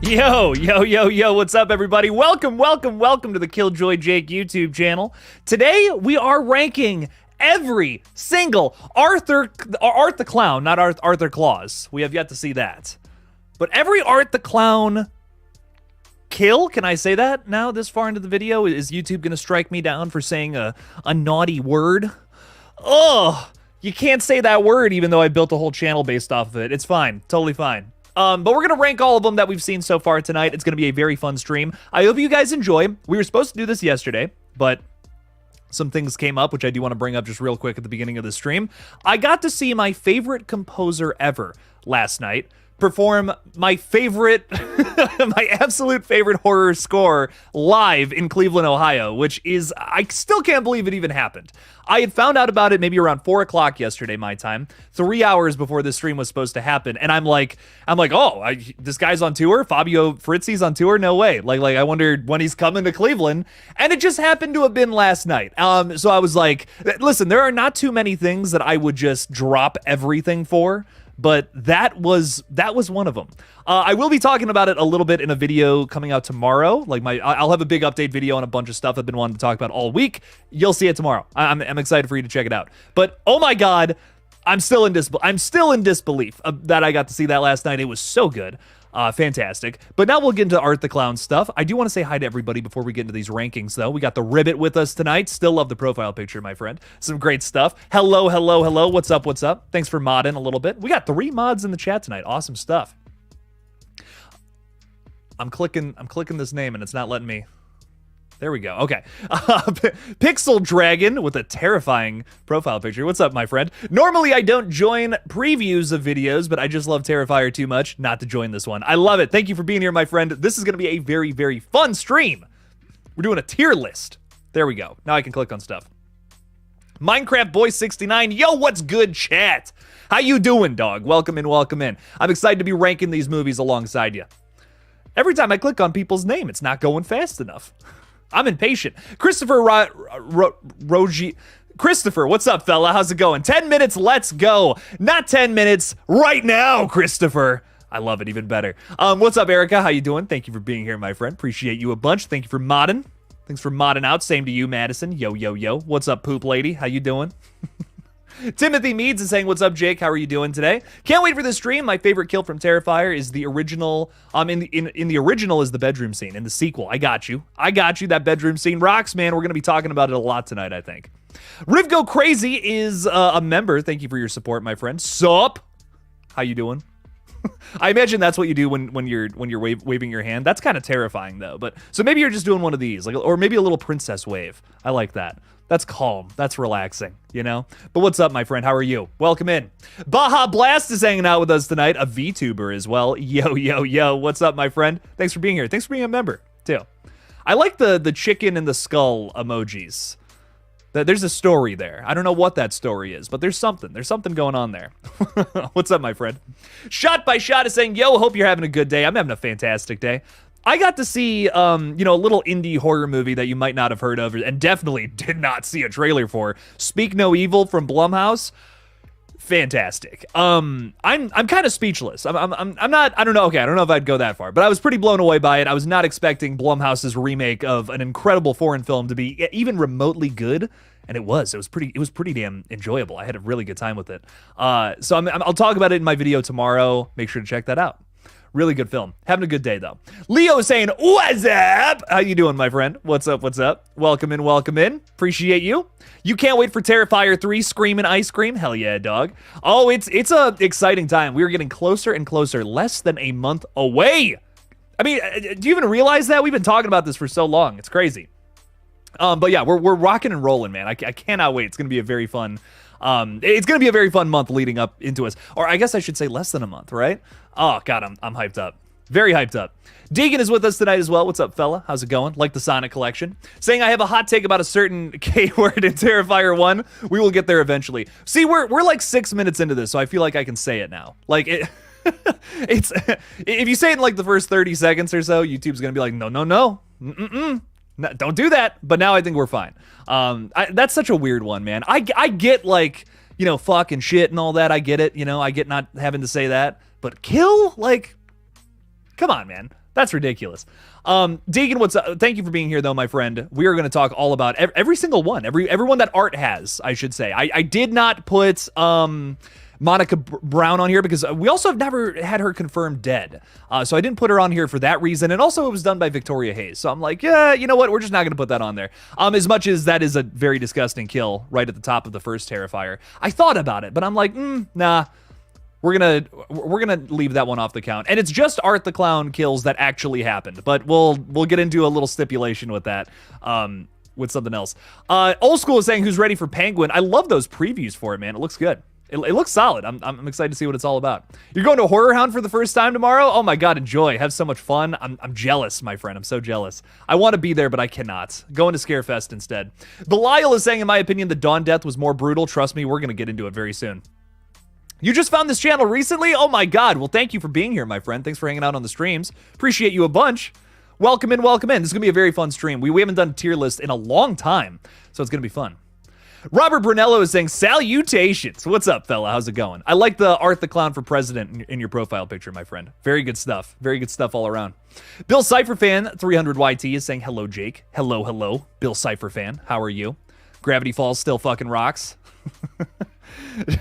Yo, what's up, everybody? Welcome to the Killjoy Jake YouTube channel. Today, we are ranking every single Art the Clown, not Arthur Claus. We have yet to see that. But every Art the Clown kill, can I say that now this far into the video? Is YouTube gonna strike me down for saying a naughty word? Ugh, you can't say that word even though I built a whole channel based off of it. It's fine, totally fine. But we're going to rank all of them that we've seen so far tonight. It's going to be a very fun stream. I hope you guys enjoy. We were supposed to do this yesterday, but some things came up, which I do want to bring up just real quick at the beginning of the stream. I got to see my favorite composer ever last night perform my favorite, my absolute favorite horror score live in Cleveland, Ohio, which is, I still can't believe it even happened. I had found out about it maybe around 4 o'clock yesterday, my time, 3 hours before this stream was supposed to happen. And I'm like, oh, this guy's on tour? Fabio Frizzi's on tour? No way. Like I wondered when he's coming to Cleveland. And it just happened to have been last night. So I was like, listen, there are not too many things that I would just drop everything for. But that was one of them. I will be talking about it a little bit in a video coming out tomorrow. Like I'll have a big update video on a bunch of stuff I've been wanting to talk about all week. You'll see it tomorrow. I'm excited for you to check it out. But oh my God, I'm still in disbelief that I got to see that last night. It was so good. Fantastic. But now we'll get into Art the Clown stuff. I do want to say hi to everybody before we get into these rankings, though. We got the Ribbit with us tonight. Still love the profile picture, my friend. Some great stuff. Hello. What's up? Thanks for modding a little bit. We got 3 mods in the chat tonight. Awesome stuff. I'm clicking this name and it's not letting me. There we go. Okay. Pixel Dragon with a terrifying profile picture. What's up, my friend? Normally, I don't join previews of videos, but I just love Terrifier too much not to join this one. I love it. Thank you for being here, my friend. This is going to be a very, very fun stream. We're doing a tier list. There we go. Now I can click on stuff. Minecraft Boy 69. Yo, what's good, chat? How you doing, dog? Welcome in. I'm excited to be ranking these movies alongside you. Every time I click on people's name, it's not going fast enough. I'm impatient. Christopher Christopher, what's up, fella? How's it going? 10 minutes, let's go. Not 10 minutes, right now, Christopher. I love it even better. What's up, Erica? How you doing? Thank you for being here, my friend. Appreciate you a bunch. Thank you for modding. Thanks for modding out. Same to you, Madison. Yo. What's up, poop lady? How you doing? Timothy Meads is saying, what's up, Jake? How are you doing today? Can't wait for this stream. My favorite kill from Terrifier is the original. In the original is the bedroom scene. In the sequel, I got you. That bedroom scene rocks, man. We're going to be talking about it a lot tonight, I think. Rivgo Crazy is a member. Thank you for your support, my friend. Sup? How you doing? I imagine that's what you do when you're waving your hand. That's kind of terrifying, though. But so maybe you're just doing one of these, like, or maybe a little princess wave. I like that. That's calm. That's relaxing, you know? But what's up, my friend? How are you? Welcome in. Baja Blast is hanging out with us tonight. A VTuber as well. Yo. What's up, my friend? Thanks for being here. Thanks for being a member, too. I like the chicken and the skull emojis. There's a story there. I don't know what that story is, but there's something. There's something going on there. What's up, my friend? Shot by Shot is saying, yo, hope you're having a good day. I'm having a fantastic day. I got to see, a little indie horror movie that you might not have heard of, and definitely did not see a trailer for. Speak No Evil from Blumhouse. Fantastic. I'm kind of speechless. I'm not. I don't know. Okay, I don't know if I'd go that far, but I was pretty blown away by it. I was not expecting Blumhouse's remake of an incredible foreign film to be even remotely good. And it was pretty damn enjoyable. I had a really good time with it. So I'll talk about it in my video tomorrow. Make sure to check that out. Really good film. Having a good day, though. Leo is saying, what's up? How you doing, my friend? What's up? Welcome in. Appreciate you. You can't wait for Terrifier 3 Screamin' Ice Cream? Hell yeah, dog. Oh, it's a exciting time. We are getting closer and closer. Less than a month away. I mean, do you even realize that? We've been talking about this for so long. It's crazy. But yeah, we're rocking and rolling, man. I cannot wait. It's going to be a very fun month leading up into us. Or I guess I should say less than a month, right? Oh, God, I'm hyped up. Very hyped up. Deegan is with us tonight as well. What's up, fella? How's it going? Like the Sonic collection. Saying I have a hot take about a certain K-word in Terrifier 1. We will get there eventually. See, we're like 6 minutes into this, so I feel like I can say it now. Like, it's if you say it in like the first 30 seconds or so, YouTube's going to be like, no. No, don't do that. But now I think we're fine. That's such a weird one, man. I get like, fuck and shit and all that. I get it. I get not having to say that. But kill? Like, come on, man. That's ridiculous. Deegan, what's up? Thank you for being here, though, my friend. We are going to talk all about every single one, everyone that Art has, I should say. I did not put Monica Brown on here because we also have never had her confirmed dead. So I didn't put her on here for that reason. And also it was done by Victoria Hayes. So I'm like, yeah, you know what? We're just not going to put that on there. As much as that is a very disgusting kill right at the top of the first Terrifier. I thought about it, but I'm like, nah. We're gonna leave that one off the count. And it's just Art the Clown kills that actually happened. But we'll get into a little stipulation with that. With something else. Old School is saying who's ready for Penguin. I love those previews for it, man. It looks good. It looks solid. I'm excited to see what it's all about. You're going to Horror Hound for the first time tomorrow? Oh my God, enjoy. Have so much fun. I'm jealous, my friend. I'm so jealous. I want to be there, but I cannot. Going to Scarefest instead. Belial is saying, in my opinion, the Dawn Death was more brutal. Trust me, we're going to get into it very soon. You just found this channel recently? Oh my God. Well, thank you for being here, my friend. Thanks for hanging out on the streams. Appreciate you a bunch. Welcome in, welcome in. This is going to be a very fun stream. We haven't done a tier list in a long time, so it's going to be fun. Robert Brunello is saying, salutations. What's up, fella? How's it going? I like the Art the Clown for President in your profile picture, my friend. Very good stuff. Very good stuff all around. Bill Cipher Fan 300YT is saying, hello, Jake. Hello, hello. Bill Cipher Fan, how are you? Gravity Falls still fucking rocks.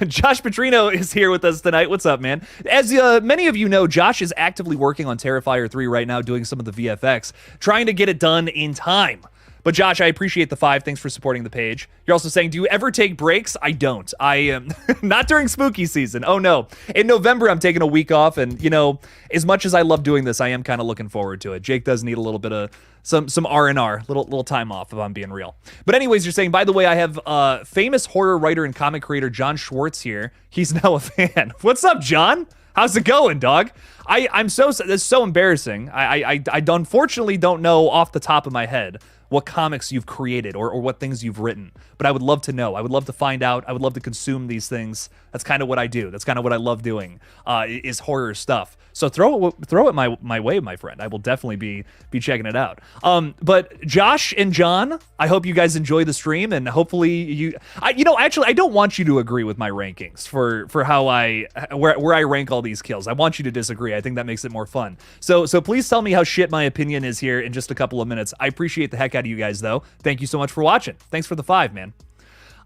Josh Petrino is here with us tonight. What's up, man? As many of you know, Josh is actively working on Terrifier 3 right now, doing some of the VFX, trying to get it done in time. But Josh, I appreciate the 5. Thanks for supporting the page. You're also saying, do you ever take breaks? I don't. I am not during spooky season. Oh no. In November, I'm taking a week off. And you know, as much as I love doing this, I am kind of looking forward to it. Jake does need a little bit of some R&R, little time off if I'm being real. But anyways, you're saying, by the way, I have famous horror writer and comic creator John Schwartz here. He's now a fan. What's up, John? How's it going, dog? I'm so, that's so embarrassing. I unfortunately don't know off the top of my head what comics you've created or what things you've written. But I would love to know. I would love to find out. I would love to consume these things. That's kind of what I do. That's kind of what I love doing, is horror stuff. So throw it my way, my friend. I will definitely be checking it out. But Josh and John, I hope you guys enjoy the stream, and hopefully actually, I don't want you to agree with my rankings for how where I rank all these kills. I want you to disagree. I think that makes it more fun. So please tell me how shit my opinion is here in just a couple of minutes. I appreciate the heck out of you guys, though. Thank you so much for watching. Thanks for the 5, man.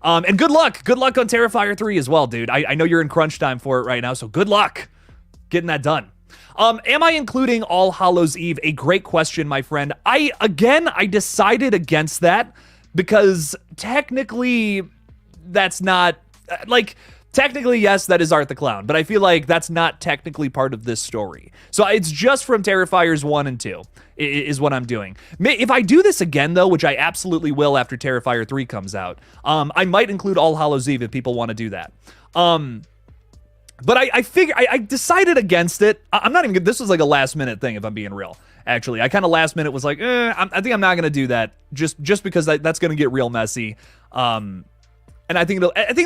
And good luck. Good luck on Terrifier 3 as well, dude. I know you're in crunch time for it right now, so good luck getting that done. Am I including All Hallows Eve? A great question, my friend. I decided against that because technically that's not, technically, yes, that is Art the Clown, but I feel like that's not technically part of this story. So it's just from Terrifiers 1 and 2 is what I'm doing. If I do this again, though, which I absolutely will after Terrifier 3 comes out, I might include All Hallows Eve if people want to do that. But I decided against it. I'm not even, this was like a last minute thing if I'm being real. Actually, I kind of last minute was like, I think I'm not going to do that just because that's going to get real messy. And I think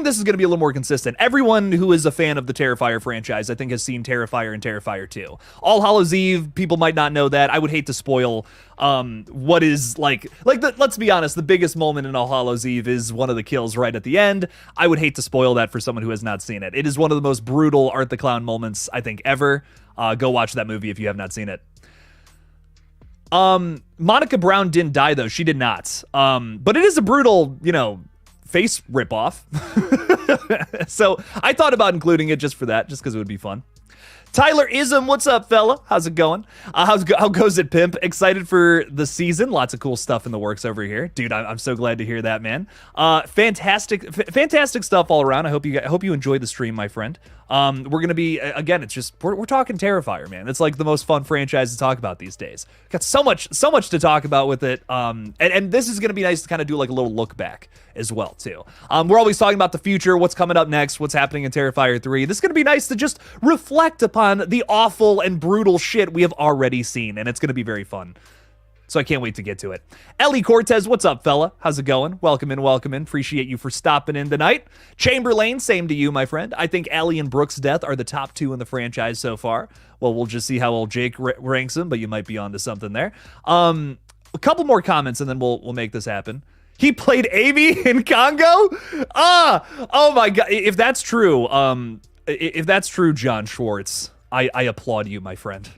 this is going to be a little more consistent. Everyone who is a fan of the Terrifier franchise, I think, has seen Terrifier and Terrifier 2. All Hallows Eve, people might not know that. I would hate to spoil what is let's be honest, the biggest moment in All Hallows Eve is one of the kills right at the end. I would hate to spoil that for someone who has not seen it. It is one of the most brutal Art the Clown moments, I think, ever. Go watch that movie if you have not seen it. Monica Brown didn't die, though. She did not. But it is a brutal, face ripoff. So I thought about including it just for that, just because it would be fun. Tyler Ism, what's up, fella? How's it going? How goes it, pimp? Excited for the season. Lots of cool stuff in the works over here. Dude, I'm so glad to hear that, man. Fantastic stuff all around. I hope you enjoyed the stream, my friend. We're going to be, again, it's just, we're talking Terrifier, man. It's like the most fun franchise to talk about these days. Got so much to talk about with it. And this is going to be nice to kind of do like a little look back as well, too. We're always talking about the future, what's coming up next, what's happening in Terrifier 3. This is going to be nice to just reflect upon the awful and brutal shit we have already seen, and it's going to be very fun. So I can't wait to get to it. Ellie Cortez, what's up, fella? How's it going? Welcome in, welcome in. Appreciate you for stopping in tonight. Chamberlain, same to you, my friend. I think Ellie and Brooke's death are the top 2 in the franchise so far. Well, we'll just see how old Jake ranks them, but you might be onto something there. A couple more comments, and then we'll make this happen. He played Amy in Congo? Oh my God. If that's true, John Schwartz, I applaud you, my friend.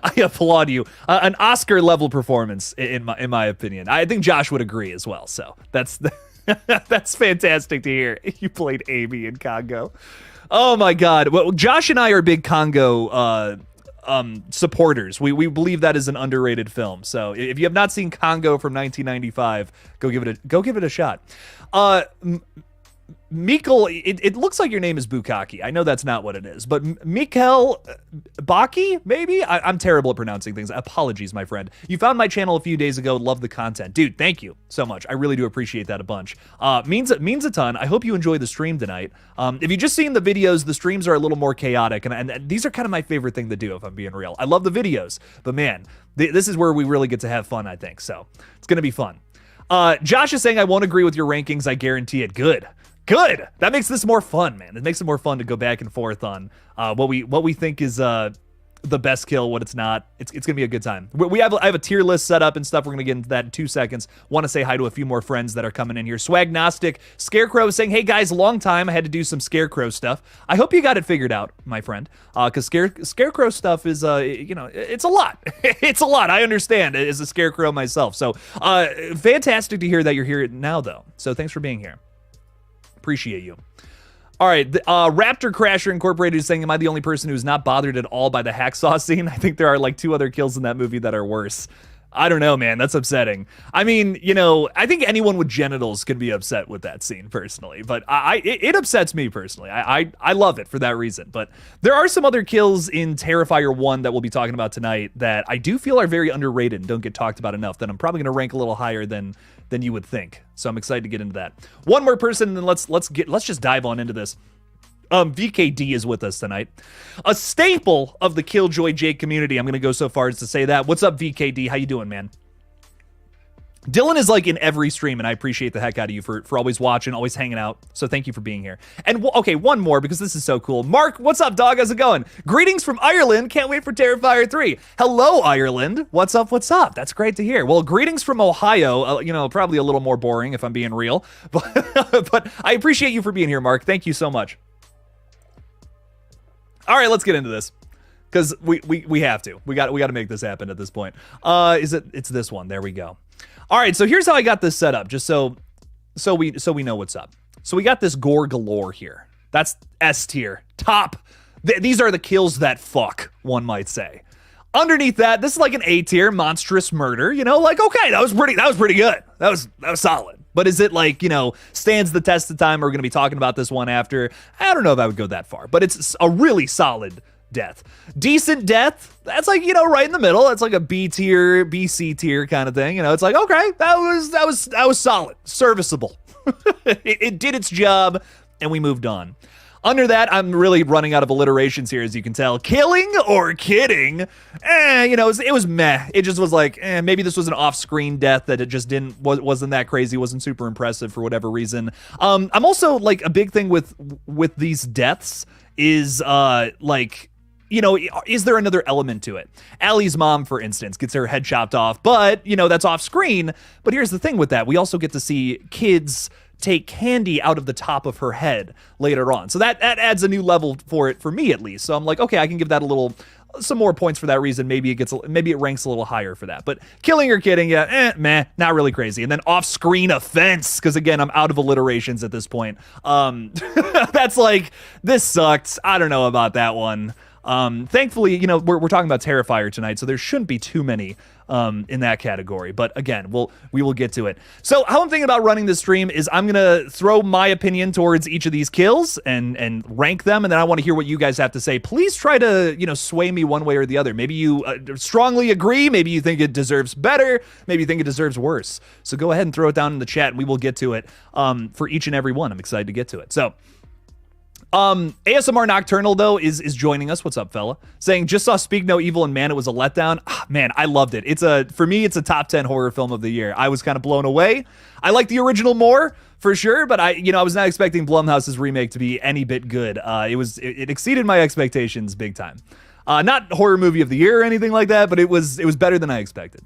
I applaud you. An Oscar level performance in my opinion. I think Josh would agree as well. So that's that's fantastic to hear. You played Amy in Congo. Oh my God. Well, Josh and I are big Congo supporters. We believe that is an underrated film. So if you have not seen Congo from 1995, go give it a shot. Mikkel, it looks like your name is Bukaki. I know that's not what it is, but Mikkel Baki, maybe? I'm terrible at pronouncing things. Apologies, my friend. You found my channel a few days ago. Love the content. Dude, thank you so much. I really do appreciate that a bunch. Means a ton. I hope you enjoy the stream tonight. If you've just seen the videos, the streams are a little more chaotic, and these are kind of my favorite thing to do, if I'm being real. I love the videos, but man, this is where we really get to have fun, I think. So it's going to be fun. Josh is saying, I won't agree with your rankings. I guarantee it. Good. That makes this more fun, man. It makes it more fun to go back and forth on what we think is the best kill, what it's not. It's gonna be a good time. I have a tier list set up and stuff. We're gonna get into that in 2 seconds. Want to say hi to a few more friends that are coming in here. Swagnostic Scarecrow is saying, hey guys, long time. I had to do some Scarecrow stuff. I hope you got it figured out, my friend. Because Scarecrow stuff is it's a lot. It's a lot. I understand as a Scarecrow myself. So fantastic to hear that you're here now, though. So thanks for being here. Appreciate you. All right, Raptor Crasher Incorporated is saying, am I the only person who's not bothered at all by the hacksaw scene? I think there are like 2 other kills in that movie that are worse. I don't know, man. That's upsetting. I mean, I think anyone with genitals can be upset with that scene personally, but it upsets me personally. I love it for that reason. But there are some other kills in Terrifier 1 that we'll be talking about tonight that I do feel are very underrated and don't get talked about enough, that I'm probably going to rank a little higher than you would think. So I'm excited to get into that. One more person, and then let's just dive on into this. VKD is with us tonight. A staple of the Killjoy Jake community. I'm going to go so far as to say that. What's up, VKD? How you doing, man? Dylan is like in every stream, and I appreciate the heck out of you for always watching, always hanging out. So thank you for being here. And okay, one more, because this is so cool. Mark, what's up, dog? How's it going? Greetings from Ireland. Can't wait for Terrifier 3. Hello, Ireland. What's up? What's up? That's great to hear. Well, greetings from Ohio. Probably a little more boring if I'm being real. But I appreciate you for being here, Mark. Thank you so much. All right, let's get into this. Because we have to. We got to make this happen at this point. It's this one. There we go. All right, so here's how I got this set up, just so we know what's up. So we got this gore galore here. That's S tier. Top. These are the kills that fuck, one might say. Underneath that, this is like an A tier, monstrous murder. Like, okay, that was pretty good. That was solid. But is it like, stands the test of time? We're gonna be talking about this one after. I don't know if I would go that far, but it's a really solid death. Decent death, that's like, right in the middle. That's like a B tier, B C tier kind of thing. It's like, okay, that was solid, serviceable. it did its job, and we moved on. Under that, I'm really running out of alliterations here, as you can tell. Killing or kidding? It was meh. It just was like, maybe this was an off-screen death that it just wasn't that crazy, wasn't super impressive for whatever reason. I'm also like a big thing with these deaths is is there another element to it? Allie's mom, for instance, gets her head chopped off, but, that's off screen. But here's the thing with that. We also get to see kids take candy out of the top of her head later on. So that adds a new level for it, for me at least. So I'm like, okay, I can give that some more points for that reason. Maybe it ranks a little higher for that. But killing or kidding, meh, not really crazy. And then off-screen offense, because again, I'm out of alliterations at this point. That's like, this sucked. I don't know about that one. Thankfully, we're talking about Terrifier tonight, so there shouldn't be too many in that category. But again, we will get to it. So how I'm thinking about running this stream is I'm gonna throw my opinion towards each of these kills and rank them, and then I want to hear what you guys have to say. Please try to sway me one way or the other. Maybe you strongly agree. Maybe you think it deserves better. Maybe you think it deserves worse. So go ahead and throw it down in the chat, and we will get to it for each and every one. I'm excited to get to it. So. ASMR Nocturnal, though, is joining us. What's up, fella? Saying, just saw Speak No Evil, and man, it was a letdown. Man, I loved it. For me, it's a top 10 horror film of the year. I was kind of blown away. I like the original more, for sure, but I was not expecting Blumhouse's remake to be any bit good. It exceeded my expectations big time. Not horror movie of the year or anything like that, but it was better than I expected.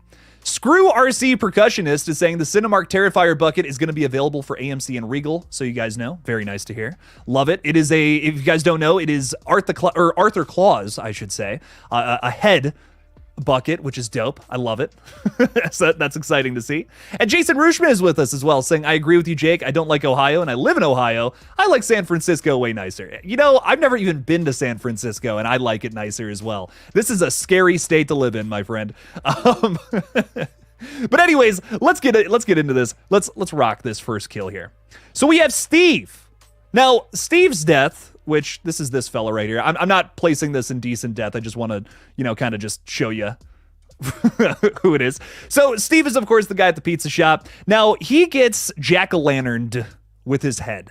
Screw RC Percussionist is saying the Cinemark Terrifier bucket is going to be available for AMC and Regal, so you guys know. Very nice to hear. Love it. It is if you guys don't know, it is Arthur Claus, I should say, a head bucket, which is dope. I love it. So that's exciting to see. And Jason Rushman is with us as well, saying, I agree with you, Jake. I don't like Ohio, and I live in Ohio. I like San Francisco way nicer. You know, I've never even been to San Francisco, and I like it nicer as well. This is a scary state to live in, my friend. But anyways, let's get into this. Let's rock this first kill here. So we have Steve. Now, Steve's death, which this is this fella right here. I'm not placing this in decent death. I just want to, you know, kind of just show you who it is. So Steve is, of course, the guy at the pizza shop. Now, he gets jack-o'-lanterned with his head.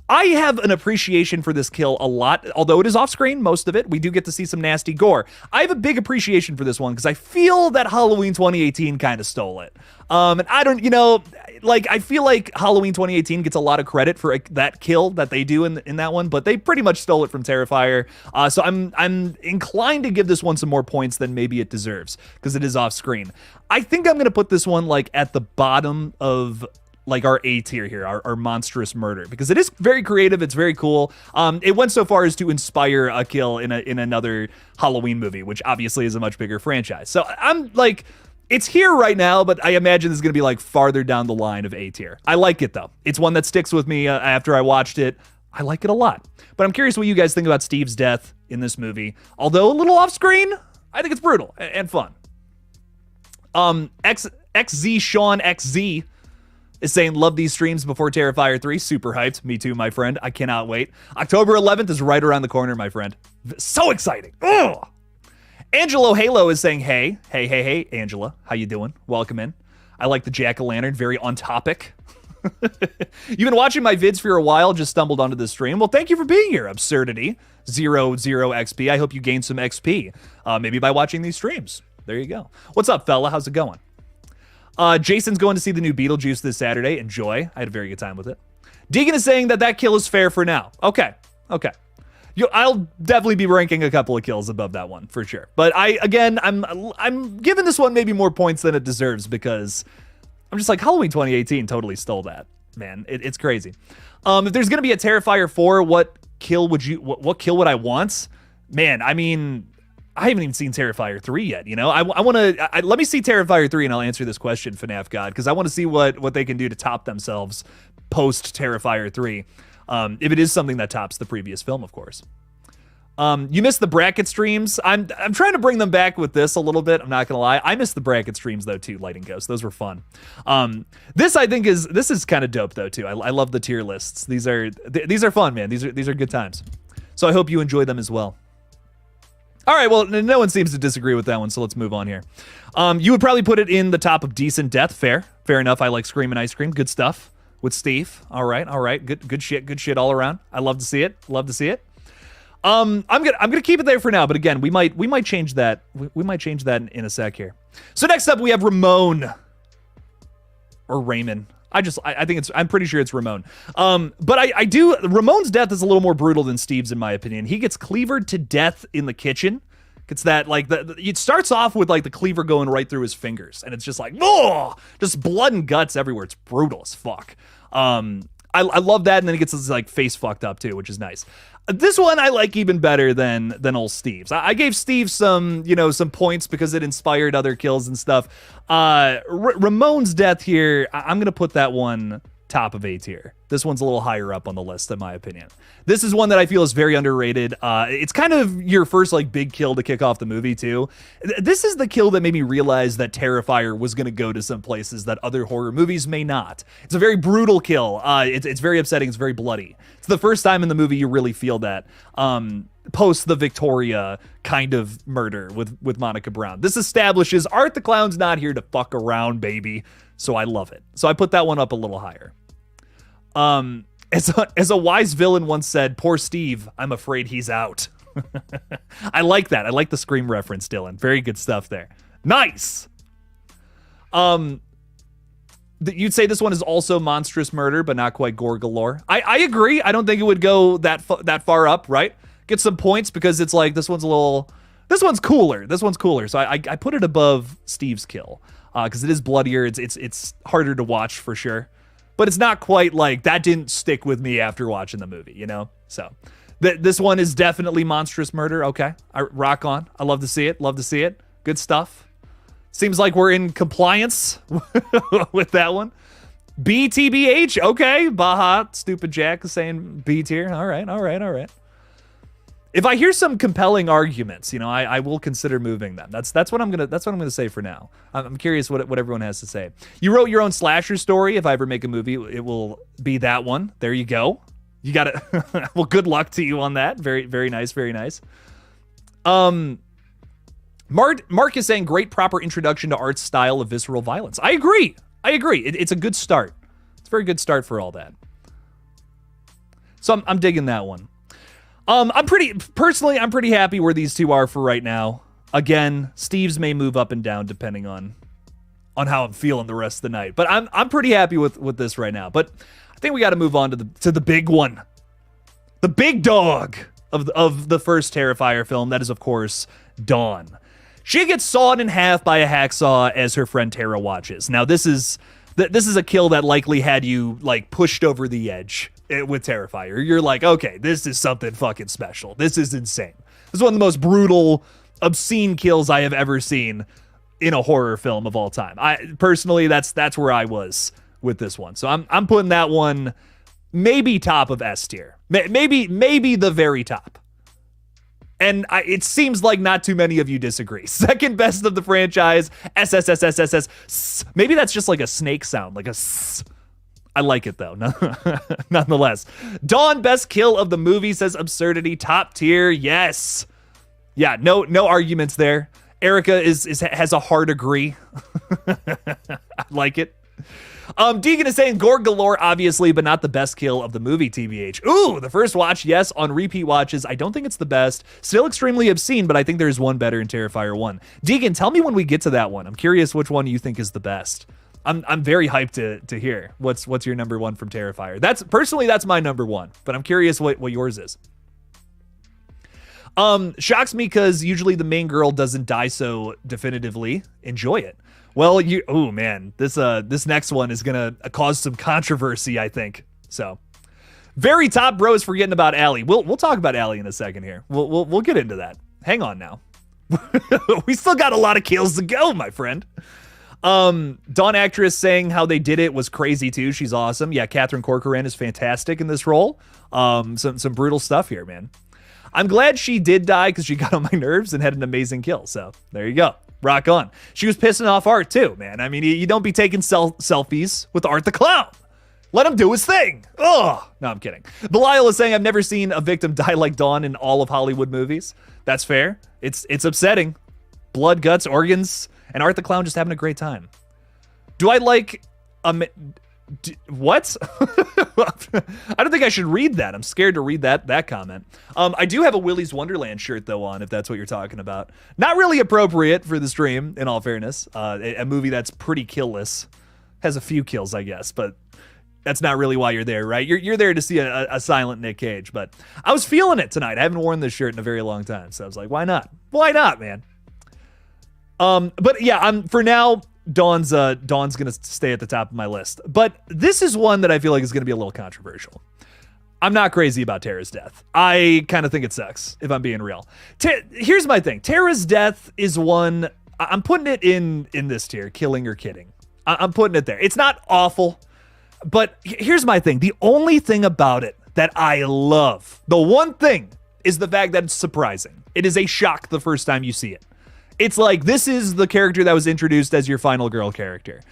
I have an appreciation for this kill a lot, although it is off screen, most of it. We do get to see some nasty gore. I have a big appreciation for this one because I feel that Halloween 2018 kind of stole it. And I don't, you know, like, I feel like Halloween 2018 gets a lot of credit for that kill that they do in that one, but they pretty much stole it from Terrifier. So I'm inclined to give this one some more points than maybe it deserves because it is off screen. I think I'm going to put this one like at the bottom of like our A tier here, our monstrous murder, because it is very creative. It's very cool. It went so far as to inspire a kill in another Halloween movie, which obviously is a much bigger franchise. So I'm like, it's here right now, but I imagine this is going to be like farther down the line of A tier. I like it though. It's one that sticks with me after I watched it. I like it a lot. But I'm curious what you guys think about Steve's death in this movie. Although a little off screen, I think it's brutal and fun. XZ Sean XZ is saying, love these streams before Terrifier 3. Super hyped. Me too, my friend. I cannot wait. October 11th is right around the corner, my friend. So exciting. Ugh. Angelo Halo is saying, hey, Angela. How you doing? Welcome in. I like the jack-o'-lantern. Very on topic. You've been watching my vids for a while, just stumbled onto the stream. Well, thank you for being here, Absurdity. 00 XP. I hope you gained some XP, maybe by watching these streams. There you go. What's up, fella? How's it going? Jason's going to see the new Beetlejuice this Saturday. Enjoy. I had a very good time with it. Deegan is saying that kill is fair for now. Okay. I'll definitely be ranking a couple of kills above that one for sure. But I'm giving this one maybe more points than it deserves because I'm just like, Halloween 2018 totally stole that, man. It's crazy. If there's gonna be a Terrifier 4, what kill would I want? Man, I mean, I haven't even seen Terrifier 3 yet, you know? I want to... let me see Terrifier 3 and I'll answer this question, FNAF God, because I want to see what they can do to top themselves post-Terrifier 3. If it is something that tops the previous film, of course. You missed the bracket streams. I'm trying to bring them back with this a little bit. I'm not going to lie. I missed the bracket streams, though, too, Lighting Ghost. Those were fun. This, I think, is kind of dope, though, too. I love the tier lists. These are fun, man. These are good times. So I hope you enjoy them as well. All right, well, no one seems to disagree with that one, so let's move on here. You would probably put it in the top of decent death. Fair enough. I like Scream and Ice Cream. Good stuff with Steve. All right. Good shit all around. I love to see it. I'm gonna keep it there for now, but again, we might change that. We might change that in a sec here. So next up, we have Ramon or Raymond. I think I'm pretty sure it's Ramon. But Ramon's death is a little more brutal than Steve's in my opinion. He gets cleavered to death in the kitchen. It's that like it starts off with like the cleaver going right through his fingers, and it's just like, oh, just blood and guts everywhere. It's brutal as fuck. I love that, and then he gets his like face fucked up too, which is nice. This one I like even better than old Steve's. I gave Steve some points because it inspired other kills and stuff. Ramon's death here, I'm gonna put that one top of A tier. This one's a little higher up on the list in my opinion. This is one that I feel is very underrated. It's kind of your first like big kill to kick off the movie too. This is the kill that made me realize that Terrifier was going to go to some places that other horror movies may not. It's a very brutal kill. It's very upsetting. It's very bloody. It's the first time in the movie you really feel that. Post the Victoria kind of murder with Monica Brown. This establishes Art the Clown's not here to fuck around, baby. So I love it. So I put that one up a little higher. As a wise villain once said, poor Steve, I'm afraid he's out. I like that. I like the Scream reference, Dylan. Very good stuff there. Nice. You'd say this one is also monstrous murder, but not quite gore galore. I agree. I don't think it would go that far up, right? Get some points because it's like this one's cooler. So I put it above Steve's kill. because it is bloodier. It's harder to watch for sure, but it's not quite like that. Didn't stick with me after watching the movie, you know. So this one is definitely monstrous murder. Okay, I rock on. I love to see it. Love to see it. Good stuff. Seems like we're in compliance with that one. BTBH. Okay, Baja Stupid Jack is saying B tier. All right. If I hear some compelling arguments, you know, I will consider moving them. That's what I'm gonna say for now. I'm curious what everyone has to say. You wrote your own slasher story. If I ever make a movie, it will be that one. There you go. You got it. Well, good luck to you on that. Very, very nice. Very nice. Mark is saying great proper introduction to Art's style of visceral violence. I agree. It's a good start. It's a very good start for all that. So I'm digging that one. I'm pretty happy where these two are for right now. Again, Steve's may move up and down depending on how I'm feeling the rest of the night. But I'm pretty happy with this right now. But I think we got to move on to the big one, the big dog of the first Terrifier film. That is, of course, Dawn. She gets sawed in half by a hacksaw as her friend Tara watches. Now, this is a kill that likely had you like pushed over the edge with Terrifier. You're like, okay, this is something fucking special. This is insane. This is one of the most brutal, obscene kills I have ever seen in a horror film of all time. I personally, that's where I was with this one. So I'm putting that one maybe top of S tier. Maybe the very top. And it seems like not too many of you disagree. Second best of the franchise, SSSSSS. Maybe that's just like a snake sound, like a S. I like it though, nonetheless. Dawn, best kill of the movie, says Absurdity. Top tier, yes. Yeah, no arguments there. Erica has a hard agree. I like it. Deegan is saying gore galore, obviously, but not the best kill of the movie, TBH. Ooh, the first watch, yes. On repeat watches, I don't think it's the best. Still extremely obscene, but I think there's one better in Terrifier 1. Deegan, tell me when we get to that one. I'm curious which one you think is the best. I'm very hyped to hear what's your number one from Terrifier. That's my number one, but I'm curious what yours is. Shocks me because usually the main girl doesn't die so definitively. Enjoy it. Well, oh man, this next one is gonna cause some controversy, I think. So, very top bro is forgetting about Allie. We'll talk about Allie in a second here. We'll get into that. Hang on now. We still got a lot of kills to go, my friend. Dawn actress saying how they did it was crazy too. She's awesome. Yeah, Catherine Corcoran is fantastic in this role. Some brutal stuff here, man. I'm glad she did die because she got on my nerves and had an amazing kill. So there you go. Rock on. She was pissing off Art too, man. I mean, you don't be taking selfies with Art the Clown. Let him do his thing. Oh, no, I'm kidding. Belial is saying, I've never seen a victim die like Dawn in all of Hollywood movies. That's fair. It's upsetting. Blood, guts, organs, and Art the Clown just having a great time. Do I like... what? I don't think I should read that. I'm scared to read that comment. I do have a Willy's Wonderland shirt though on, if that's what you're talking about. Not really appropriate for the stream, in all fairness. A movie that's pretty killless. Has a few kills, I guess, but that's not really why you're there, right? You're there to see a silent Nick Cage, but I was feeling it tonight. I haven't worn this shirt in a very long time, so I was like, why not? Why not, man? But yeah, for now, Dawn's gonna stay at the top of my list. But this is one that I feel like is gonna be a little controversial. I'm not crazy about Tara's death. I kind of think it sucks, if I'm being real. Here's my thing. Tara's death is one, I'm putting it in this tier, killing or kidding. I'm putting it there. It's not awful, but here's my thing. The only thing about it that I love, the one thing, is the fact that it's surprising. It is a shock the first time you see it. It's like, this is the character that was introduced as your final girl character.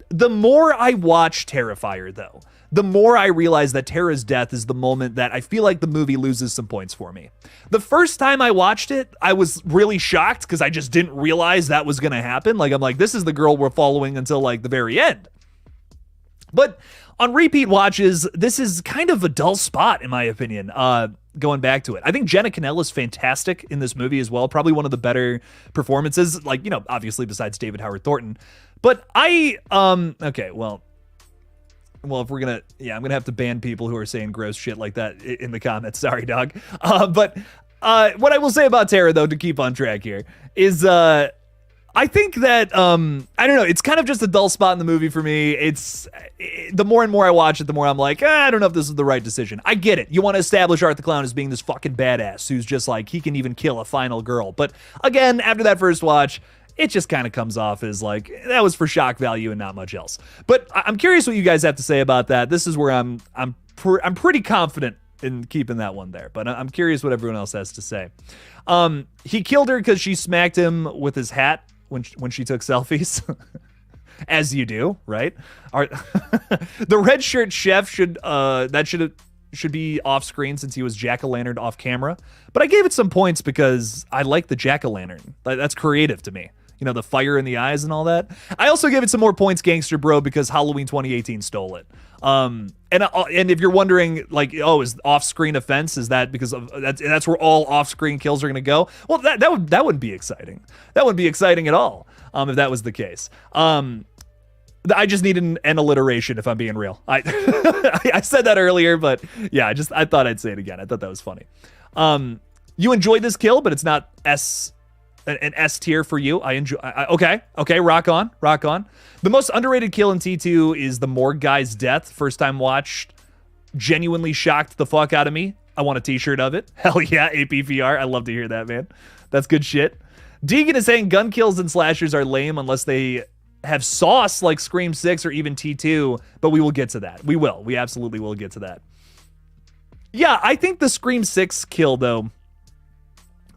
The more I watch Terrifier, though, the more I realize that Tara's death is the moment that I feel like the movie loses some points for me. The first time I watched it, I was really shocked because I just didn't realize that was going to happen. Like, I'm like, this is the girl we're following until like the very end. But on repeat watches, this is kind of a dull spot, in my opinion. Going back to it, I think Jenna Cannell is fantastic in this movie as well. Probably one of the better performances, like, you know, obviously besides David Howard Thornton. But okay, well, if we're gonna, I'm gonna have to ban people who are saying gross shit like that in the comments. Sorry, dog. But what I will say about Tara, though, to keep on track here, is I think that I don't know. It's kind of just a dull spot in the movie for me. The more and more I watch it, the more I'm like, I don't know if this is the right decision. I get it. You want to establish Art the Clown as being this fucking badass who's just like he can even kill a final girl. But again, after that first watch, it just kind of comes off as like that was for shock value and not much else. But I'm curious what you guys have to say about that. This is where I'm pretty confident in keeping that one there, but I'm curious what everyone else has to say. He killed her because she smacked him with his hat when she took selfies, as you do, right? The red shirt chef should be off screen since he was jack-o'-lantern off camera. But I gave it some points because I like the jack-o'-lantern. That's creative to me. You know, the fire in the eyes and all that. I also gave it some more points, Gangster Bro, because Halloween 2018 stole it. And if you're wondering, like, is off-screen offense? Is that because of that's where all off-screen kills are going to go? Well, that wouldn't be exciting. That wouldn't be exciting at all. If that was the case. I just need an alliteration, if I'm being real. I said that earlier, but yeah, I thought I'd say it again. I thought that was funny. You enjoyed this kill, but it's not an S tier for you. I enjoy. Okay, rock on. The most underrated kill in T2 is the morgue guy's death. First time watched, genuinely shocked the fuck out of me. I want a t-shirt of it. Hell yeah, APVR. I love to hear that, man. That's good shit. Deegan is saying gun kills and slashers are lame unless they have sauce like Scream 6 or even T2, but we will get to that. We absolutely will get to that. Yeah, I think the Scream 6 kill, though,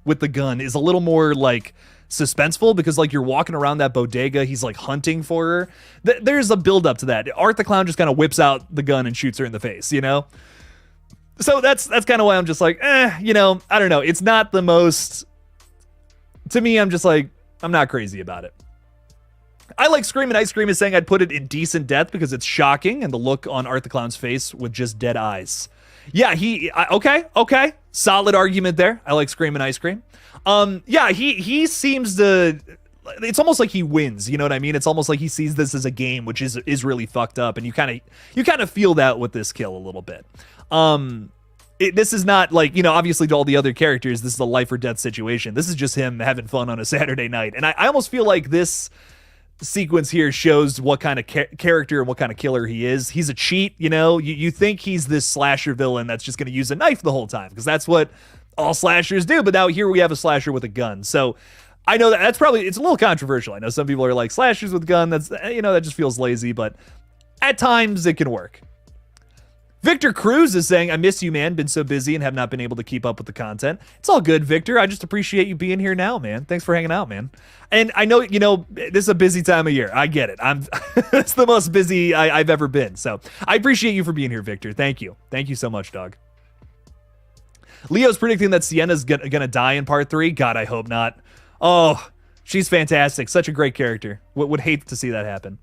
with the gun is a little more like suspenseful because like you're walking around that bodega, he's like hunting for her. There's a build up to that. Art the Clown just kind of whips out the gun and shoots her in the face, you know? So that's kind of why I'm just like, you know, I don't know. It's not the most, to me, I'm just like, I'm not crazy about it. I like Scream, and Ice Cream is saying I'd put it in decent death because it's shocking and the look on Art the Clown's face with just dead eyes. Yeah, okay. Solid argument there. I like Scream and Ice Cream. Yeah, he seems to, it's almost like he wins, you know what I mean? It's almost like he sees this as a game, which is really fucked up, and you kind of feel that with this kill a little bit. This is not like, you know, obviously to all the other characters, this is a life or death situation. This is just him having fun on a Saturday night. And I almost feel like this sequence here shows what kind of character and what kind of killer he is. He's a cheat, you know? You think he's this slasher villain that's just going to use a knife the whole time, because that's what all slashers do. But now here we have a slasher with a gun. So I know that's probably, it's a little controversial. I know some people are like, slashers with gun, that's, you know, that just feels lazy, but at times it can work. Victor Cruz is saying, I miss you, man. Been so busy and have not been able to keep up with the content. It's all good, Victor. I just appreciate you being here now, man. Thanks for hanging out, man. And I know, you know, this is a busy time of year. I get it. It's the most busy I've ever been. So I appreciate you for being here, Victor. Thank you. Thank you so much, dog. Leo's predicting that Sienna's gonna die in part 3. God, I hope not. Oh, she's fantastic. Such a great character. Would hate to see that happen.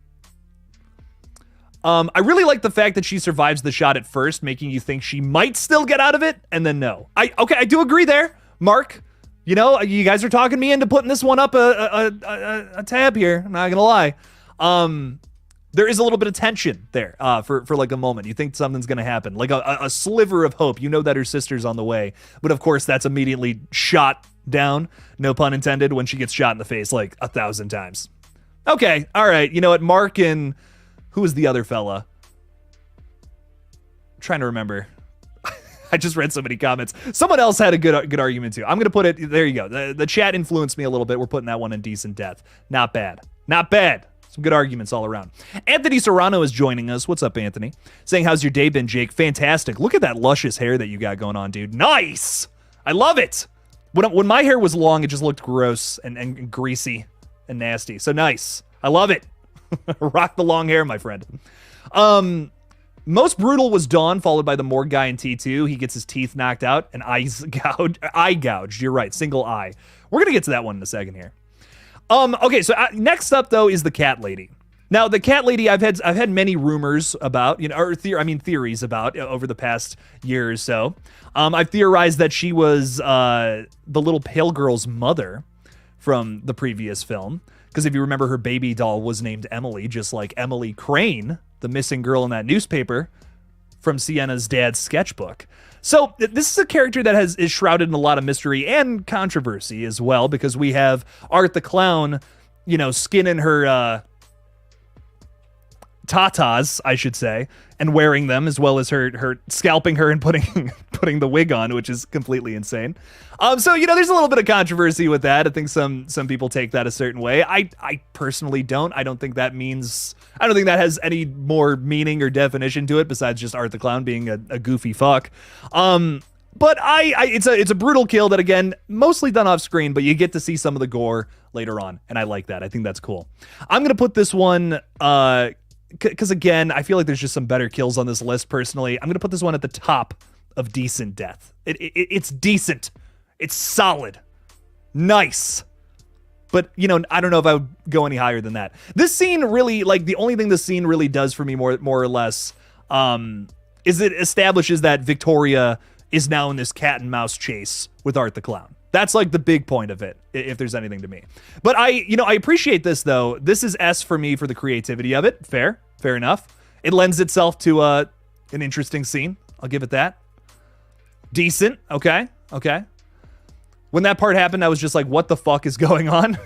I really like the fact that she survives the shot at first, making you think she might still get out of it, and then no. I do agree there, Mark. You know, you guys are talking me into putting this one up a tab here. I'm not gonna lie. There is a little bit of tension there for like a moment. You think something's gonna happen, like a sliver of hope. You know that her sister's on the way, but of course that's immediately shot down. No pun intended. When she gets shot in the face like 1,000 times. Okay, all right. You know what, Mark and who was the other fella? I'm trying to remember. I just read so many comments. Someone else had a good argument too. I'm gonna put it, there you go. The chat influenced me a little bit. We're putting that one in decent death. Not bad. Not bad. Some good arguments all around. Anthony Serrano is joining us. What's up, Anthony? Saying, how's your day been, Jake? Fantastic. Look at that luscious hair that you got going on, dude. Nice. I love it. When my hair was long, it just looked gross and greasy and nasty. So nice. I love it. Rock the long hair, my friend. Most brutal was Dawn, followed by the morgue guy in T2. He gets his teeth knocked out and eye gouged. You're right, single eye. We're gonna get to that one in a second here. Okay, so next up though is the cat lady. Now the cat lady, I've had many rumors about, you know, or theories about over the past year or so. I've theorized that she was the little pale girl's mother from the previous film. Because if you remember, her baby doll was named Emily, just like Emily Crane, the missing girl in that newspaper from Sienna's dad's sketchbook. So this is a character that is shrouded in a lot of mystery and controversy as well, because we have Art the Clown you know, skinning her tatas, I should say, and wearing them, as well as her scalping her and putting the wig on, which is completely insane. So, you know, there's a little bit of controversy with that. I think some people take that a certain way. I personally don't. I don't think that has any more meaning or definition to it besides just Art the Clown being a goofy fuck. But it's a brutal kill that, again, mostly done off screen, but you get to see some of the gore later on, and I like that. I think that's cool. I'm gonna put this one, because again, I feel like there's just some better kills on this list. Personally, I'm gonna put this one at the top of decent death. It's decent, it's solid, nice. But, you know, I don't know if I would go any higher than that. This scene really, like, the only thing this scene really does for me, more or less, is it establishes that Victoria is now in this cat and mouse chase with Art the Clown. That's like the big point of it, if there's anything to me. But I appreciate this, though. This is S for me for the creativity of it. Fair enough. It lends itself to an interesting scene. I'll give it that. Decent. Okay. When that part happened, I was just like, what the fuck is going on?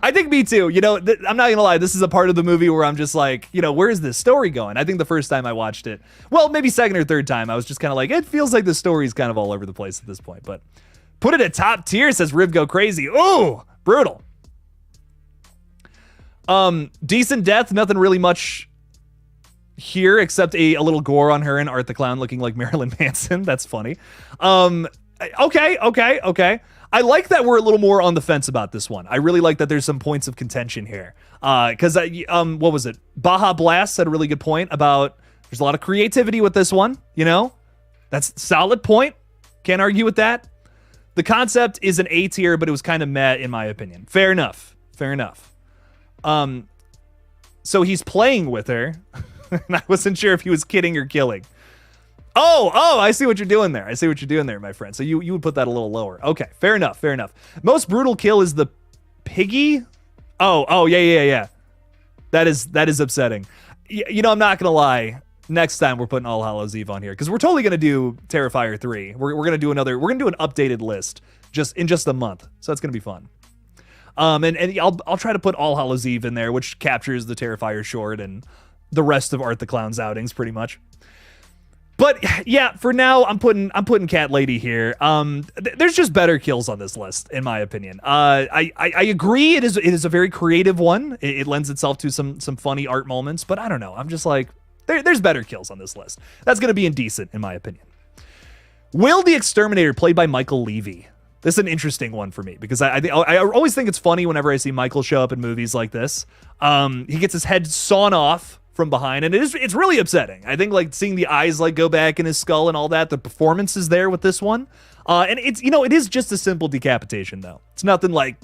I think me too. You know, I'm not gonna lie, this is a part of the movie where I'm just like, you know, where is this story going? I think the first time I watched it, well, maybe second or third time, I was just kind of like, it feels like the story's kind of all over the place at this point. But put it at top tier, says Rib Go Crazy. Ooh, brutal. Decent death, nothing really much here except a little gore on her and Art the Clown looking like Marilyn Manson. That's funny. Okay. I like that we're a little more on the fence about this one. I really like that there's some points of contention here. Because, what was it? Baja Blast said a really good point about there's a lot of creativity with this one, you know? That's a solid point. Can't argue with that. The concept is an A tier, but it was kind of meh, in my opinion. Fair enough. So he's playing with her, and I wasn't sure if he was kidding or killing. Oh, I see what you're doing there. My friend. So you would put that a little lower. Okay, fair enough. Most brutal kill is the piggy. Oh, yeah. That is upsetting. You know, I'm not gonna lie. Next time we're putting All Hallows Eve on here because we're totally gonna do Terrifier 3. We're gonna do an updated list in just a month. So that's gonna be fun. And I'll try to put All Hallows Eve in there, which captures the Terrifier short and the rest of Art the Clown's outings pretty much. But yeah, for now, I'm putting Cat Lady here. There's just better kills on this list, in my opinion. I agree, it is a very creative one. It lends itself to some funny art moments, but I don't know. I'm just like, there's better kills on this list. That's gonna be indecent, in my opinion. Will the Exterminator, played by Michael Levy. This is an interesting one for me because I always think it's funny whenever I see Michael show up in movies like this. He gets his head sawn off from behind, and it's really upsetting. I think like seeing the eyes like go back in his skull and all that, the performance is there with this one. And it's, you know, it is just a simple decapitation though. It's nothing like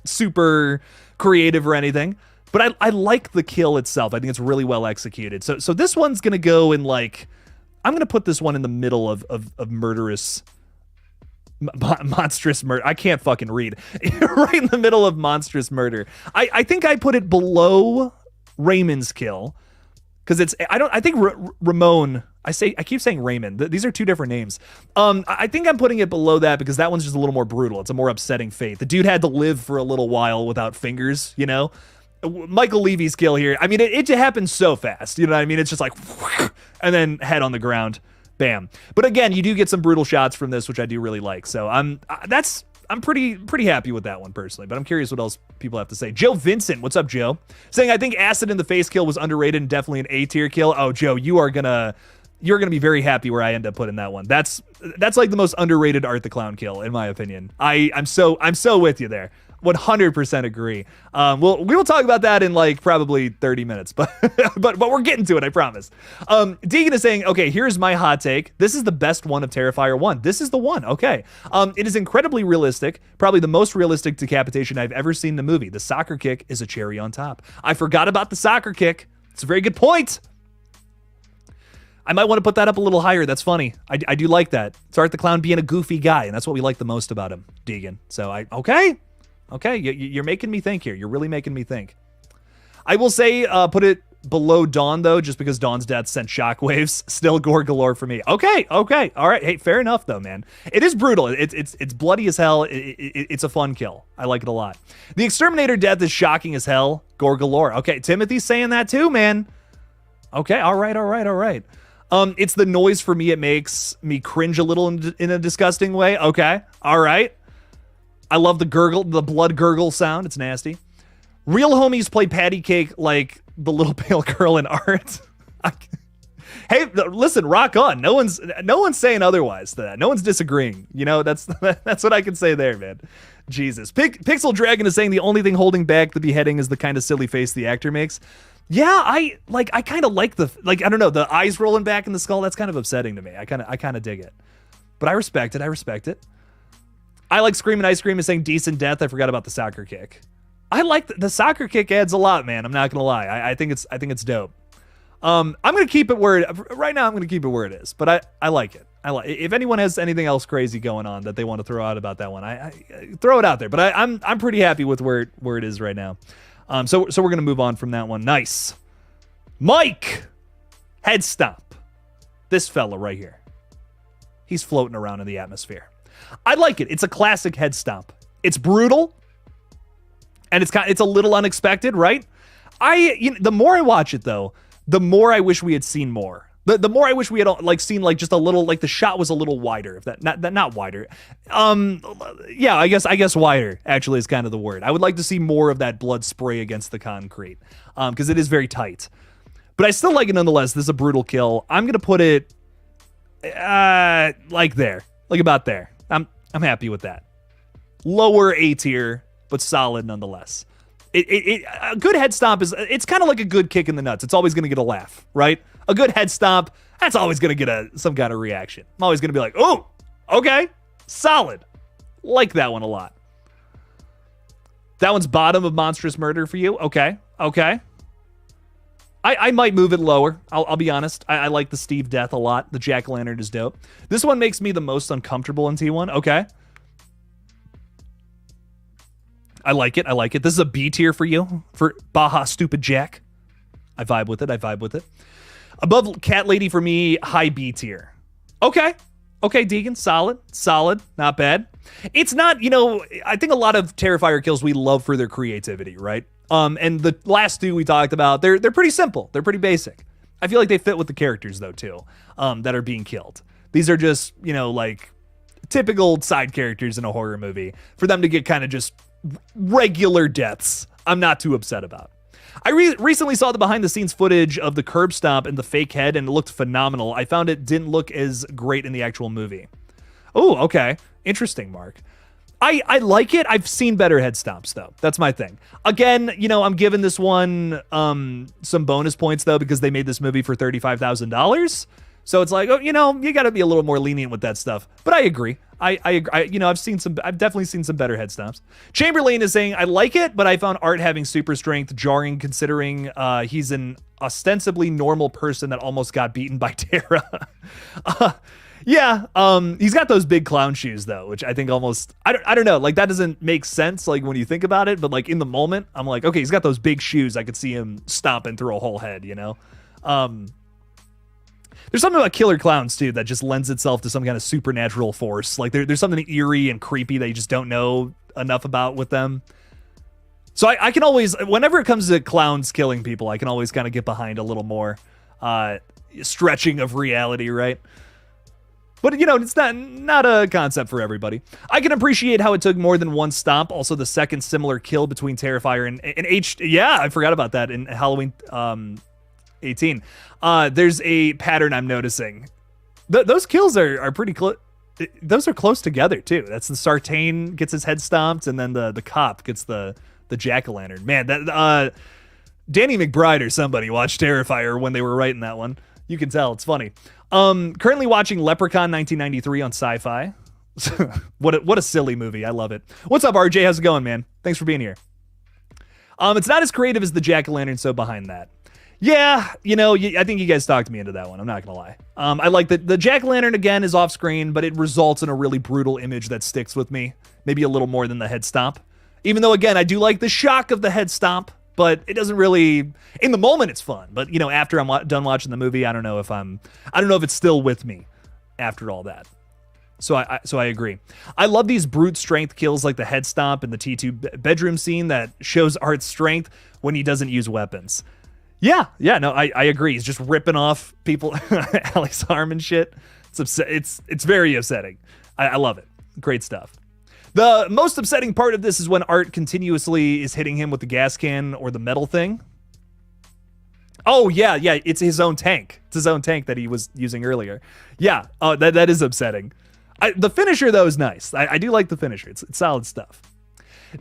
super creative or anything, but I like the kill itself. I think it's really well executed. So this one's gonna go in like, I'm gonna put this one in the middle of murderous, monstrous murder. I can't fucking read. Right in the middle of monstrous murder. I think I put it below Raymond's kill. Because I think Ramon, I keep saying Raymond. These are two different names. I think I'm putting it below that because that one's just a little more brutal. It's a more upsetting fate. The dude had to live for a little while without fingers, you know? Michael Levy's kill here, I mean, it happens so fast, you know what I mean? It's just like, and then head on the ground, bam. But again, you do get some brutal shots from this, which I do really like. So I'm pretty happy with that one personally, but I'm curious what else people have to say. Joe Vincent, what's up, Joe? Saying, I think acid in the face kill was underrated and definitely an A tier kill. Oh, Joe, you're gonna be very happy where I end up putting that one. That's like the most underrated Art the Clown kill, in my opinion. I'm so with you there. 100% agree. We will talk about that in like probably 30 minutes, but we're getting to it, I promise. Deegan is saying, okay, here's my hot take. This is the best one of Terrifier 1. This is the one, okay. It is incredibly realistic, probably the most realistic decapitation I've ever seen in the movie. The soccer kick is a cherry on top. I forgot about the soccer kick. It's a very good point. I might want to put that up a little higher. That's funny. I do like that. It's Art the Clown being a goofy guy, and that's what we like the most about him, Deegan. So Okay, you're making me think here. You're really making me think. I will say, put it below Dawn, though, just because Dawn's death sent shockwaves. Still gore galore for me. Okay. All right. Hey, fair enough, though, man. It is brutal. It's bloody as hell. It's a fun kill. I like it a lot. The Exterminator death is shocking as hell. Gore galore. Okay, Timothy's saying that too, man. Okay, all right. It's the noise for me. It makes me cringe a little in a disgusting way. Okay, all right. I love the blood gurgle sound. It's nasty. Real homies play patty cake like the little pale girl in art. Hey, listen, rock on. No one's saying otherwise to that. No one's disagreeing. You know, that's what I can say there, man. Jesus. Pixel Dragon is saying the only thing holding back the beheading is the kind of silly face the actor makes. Yeah, I kind of like I don't know, the eyes rolling back in the skull. That's kind of upsetting to me. I kind of dig it. But I respect it. I like Screaming Ice Cream is saying decent death. I forgot about the soccer kick. I like the soccer kick adds a lot, man. I'm not gonna lie. I think it's dope. I'm gonna keep it where right now. I'm gonna keep it where it is, but I like it. If anyone has anything else crazy going on that they want to throw out about that one, I throw it out there. But I'm pretty happy with where it is right now. So we're gonna move on from that one. Nice, Mike, head stomp. This fella right here. He's floating around in the atmosphere. I like it. It's a classic head stomp. It's brutal. And it's a little unexpected, right? The more I watch it though, the more I wish we had seen more. The more I wish we had seen just a little, the shot was a little wider. If that not wider. Yeah, I guess wider actually is kind of the word. I would like to see more of that blood spray against the concrete, because it is very tight. But I still like it nonetheless. This is a brutal kill. I'm gonna put it there, about there. I'm happy with that. Lower A tier, but solid nonetheless. A good head stomp it's kind of like a good kick in the nuts. It's always going to get a laugh, right? A good head stomp, that's always going to get some kind of reaction. I'm always going to be like, oh, okay, solid. Like that one a lot. That one's bottom of monstrous murder for you. Okay. I might move it lower. I'll be honest. I like the Steve death a lot. The jack-o'-lantern is dope. This one makes me the most uncomfortable in T1. Okay. I like it. This is a B tier for you, for Baja Stupid Jack. I vibe with it. Above Cat Lady for me, high B tier. Okay, Deegan, solid, not bad. It's not, I think a lot of Terrifier kills we love for their creativity, right? And the last two we talked about, they're pretty simple. They're pretty basic. I feel like they fit with the characters though too, that are being killed. These are just, typical side characters in a horror movie. For them to get kind of just regular deaths, I'm not too upset about. I recently saw the behind the scenes footage of the curb stomp and the fake head, and it looked phenomenal. I found it didn't look as great in the actual movie. Oh, okay. Interesting, Mark. I like it. I've seen better head stomps though. That's my thing. Again, I'm giving this one some bonus points though, because they made this movie for $35,000. So it's like, you got to be a little more lenient with that stuff. But I agree. I agree. I've definitely seen some better head stomps. Chamberlain is saying, I like it, but I found Art having super strength jarring, considering he's an ostensibly normal person that almost got beaten by Tara. Yeah, he's got those big clown shoes though, which I think almost, I don't know, that doesn't make sense when you think about it, but in the moment, I'm like, okay, he's got those big shoes. I could see him stomping through a whole head, There's something about killer clowns, too, that just lends itself to some kind of supernatural force. There's something eerie and creepy that you just don't know enough about with them. So I can always, whenever it comes to clowns killing people, I can always kind of get behind a little more stretching of reality, right? But, it's not a concept for everybody. I can appreciate how it took more than one stomp. Also, the second similar kill between Terrifier and H. Yeah, I forgot about that in Halloween 18. There's a pattern I'm noticing. Those kills are pretty close. Those are close together too. That's the Sartain gets his head stomped, and then the cop gets the jack-o'-lantern. Man, that Danny McBride or somebody watched Terrifier when they were writing that one. You can tell, it's funny. Currently watching Leprechaun 1993 on Sci-Fi. What a silly movie. I love it. What's up, RJ? How's it going, man? Thanks for being here. It's not as creative as the jack-o'-lantern, so behind that. Yeah, I think you guys talked me into that one. I'm not going to lie. I like that the jack-o'-lantern, again, is off-screen, but it results in a really brutal image that sticks with me. Maybe a little more than the head stomp. Even though, again, I do like the shock of the head stomp, but it doesn't really, in the moment it's fun, but you know, after I'm done watching the movie, I don't know if it's still with me after all that. So I agree. I love these brute strength kills like the head stomp and the T2 bedroom scene that shows Art's strength when he doesn't use weapons. Yeah, no, I agree. He's just ripping off people, Alex arm and shit. It's very upsetting. I love it. Great stuff. The most upsetting part of this is when Art continuously is hitting him with the gas can or the metal thing. Oh, yeah, it's his own tank. It's his own tank that he was using earlier. Yeah, that is upsetting. The finisher, though, is nice. I do like the finisher. It's solid stuff.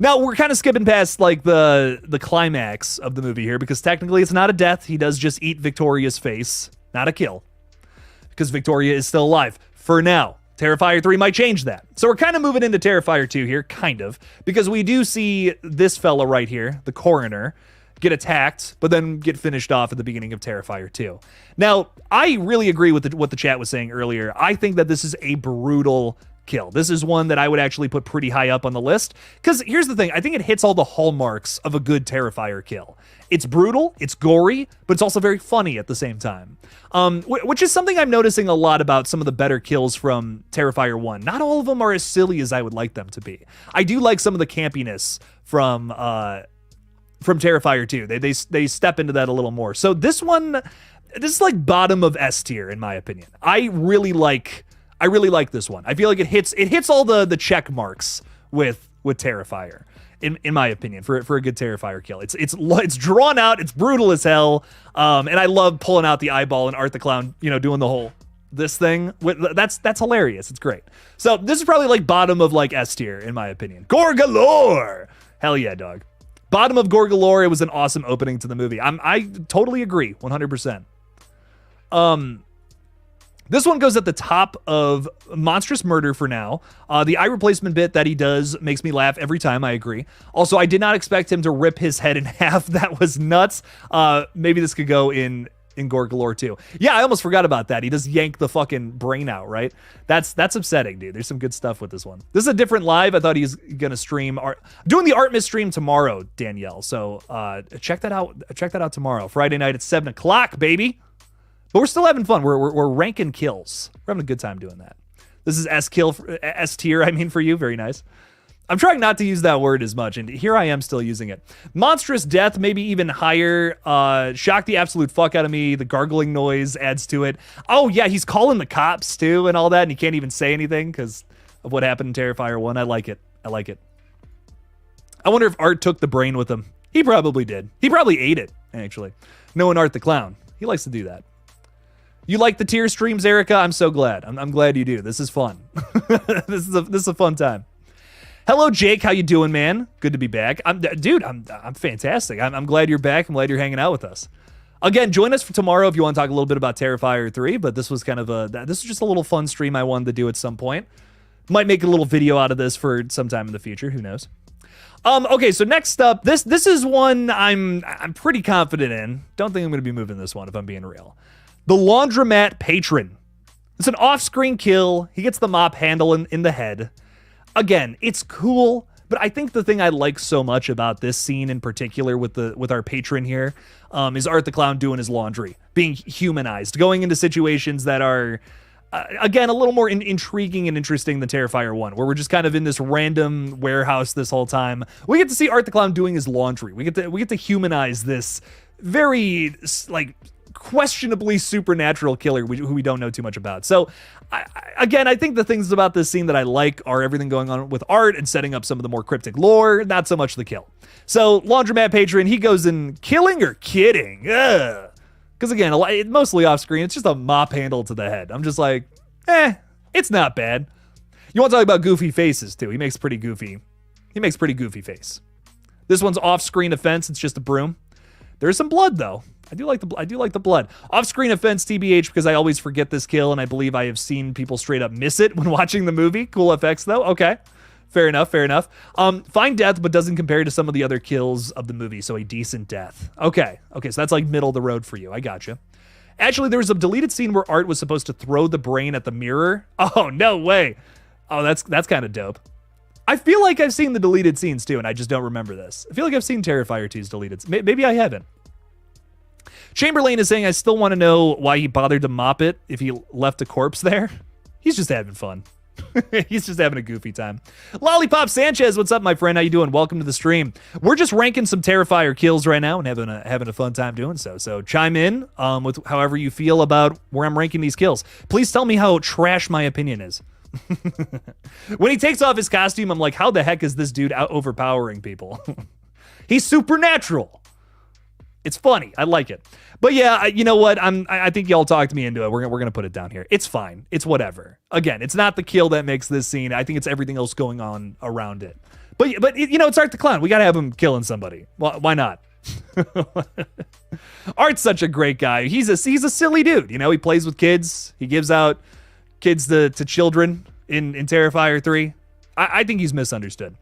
Now, we're kind of skipping past, like, the climax of the movie here, because technically it's not a death. He does just eat Victoria's face, not a kill, because Victoria is still alive, for now. Terrifier 3 might change that. So we're kind of moving into Terrifier 2 here, kind of, because we do see this fella right here, the coroner, get attacked, but then get finished off at the beginning of Terrifier 2. Now, I really agree with what the chat was saying earlier. I think that this is a brutal kill. This is one that I would actually put pretty high up on the list, because here's the thing. I think it hits all the hallmarks of a good Terrifier kill. It's brutal, it's gory, but it's also very funny at the same time, which is something I'm noticing a lot about some of the better kills from Terrifier 1. Not all of them are as silly as I would like them to be. I do like some of the campiness from Terrifier 2. They step into that a little more. So this is like bottom of S tier in my opinion. I really like this one. I feel like it hits all the check marks with Terrifier in my opinion for a good Terrifier kill. It's drawn out, it's brutal as hell. And I love pulling out the eyeball and Art the Clown, doing the whole this thing. That's hilarious. It's great. So this is probably like bottom of like S tier in my opinion. Gore galore. Hell yeah, dog. Bottom of Gore galore. It was an awesome opening to the movie. I totally agree, 100%. This one goes at the top of Monstrous Murder for now. The eye replacement bit that he does makes me laugh every time, I agree. Also, I did not expect him to rip his head in half. That was nuts. Maybe this could go in Gore galore too. Yeah, I almost forgot about that. He does yank the fucking brain out, right? That's upsetting, dude. There's some good stuff with this one. This is a different live. I thought he's gonna stream doing the Art Miss stream tomorrow, Danielle. So check that out. Check that out tomorrow, Friday night at 7 o'clock, baby. But we're still having fun. We're ranking kills. We're having a good time doing that. This is S tier. I mean, for you, very nice. I'm trying not to use that word as much, and here I am still using it. Monstrous death, maybe even higher. Shocked the absolute fuck out of me. The gargling noise adds to it. Oh yeah, he's calling the cops too and all that, and he can't even say anything because of what happened in Terrifier 1. I like it. I wonder if Art took the brain with him. He probably did. He probably ate it, actually. Knowing Art the Clown. He likes to do that. You like the tier streams, Erica? I'm so glad. I'm glad you do. This is fun. This is a fun time. Hello, Jake. How you doing, man? Good to be back. I'm fantastic. I'm glad you're back. I'm glad you're hanging out with us. Again, join us for tomorrow if you want to talk a little bit about Terrifier 3. But this was this is just a little fun stream I wanted to do at some point. Might make a little video out of this for sometime in the future. Who knows? Okay, so next up, this is one I'm pretty confident in. Don't think I'm going to be moving this one if I'm being real. The Laundromat Patron. It's an off-screen kill. He gets the mop handle in the head. Again, it's cool, but I think the thing I like so much about this scene in particular with our patron here is Art the Clown doing his laundry, being humanized, going into situations that are, again, a little more intriguing and interesting than Terrifier 1, where we're just kind of in this random warehouse this whole time. We get to see Art the Clown doing his laundry. We get to humanize this very, like, questionably supernatural killer who we don't know too much about. So again, I think the things about this scene that I like are everything going on with Art and setting up some of the more cryptic lore, not so much the kill. So Laundromat Patron, he goes in killing or kidding? Because again, mostly off screen, it's just a mop handle to the head. I'm just like, it's not bad. You want to talk about goofy faces too. He makes pretty goofy face. This one's off screen offense. It's just a broom. There's some blood though. I do like the blood. Off-screen offense, TBH, because I always forget this kill, and I believe I have seen people straight up miss it when watching the movie. Cool effects, though. Okay. Fair enough. Fine death, but doesn't compare to some of the other kills of the movie, so a decent death. Okay, so that's like middle of the road for you. I gotcha. Actually, there was a deleted scene where Art was supposed to throw the brain at the mirror. Oh, no way. Oh, that's kind of dope. I feel like I've seen the deleted scenes too, and I just don't remember this. I feel like I've seen Terrifier 2's deleted. Maybe I haven't. Chamberlain is saying, I still want to know why he bothered to mop it if he left a corpse there. He's just having fun. He's just having a goofy time. Lollipop Sanchez, what's up, my friend? How you doing? Welcome to the stream. We're just ranking some Terrifier kills right now and having a fun time doing so. So chime in with however you feel about where I'm ranking these kills. Please tell me how trash my opinion is. When he takes off his costume, I'm like, how the heck is this dude out overpowering people? He's supernatural. It's funny. I like it. But yeah, you know what? I think y'all talked me into it. We're gonna put it down here. It's fine. It's whatever. Again, it's not the kill that makes this scene. I think it's everything else going on around it. But you know, it's Art the Clown. We gotta have him killing somebody. Why not? Art's such a great guy. He's a silly dude. You know, he plays with kids. He gives out kids to children in Terrifier 3. I think he's misunderstood.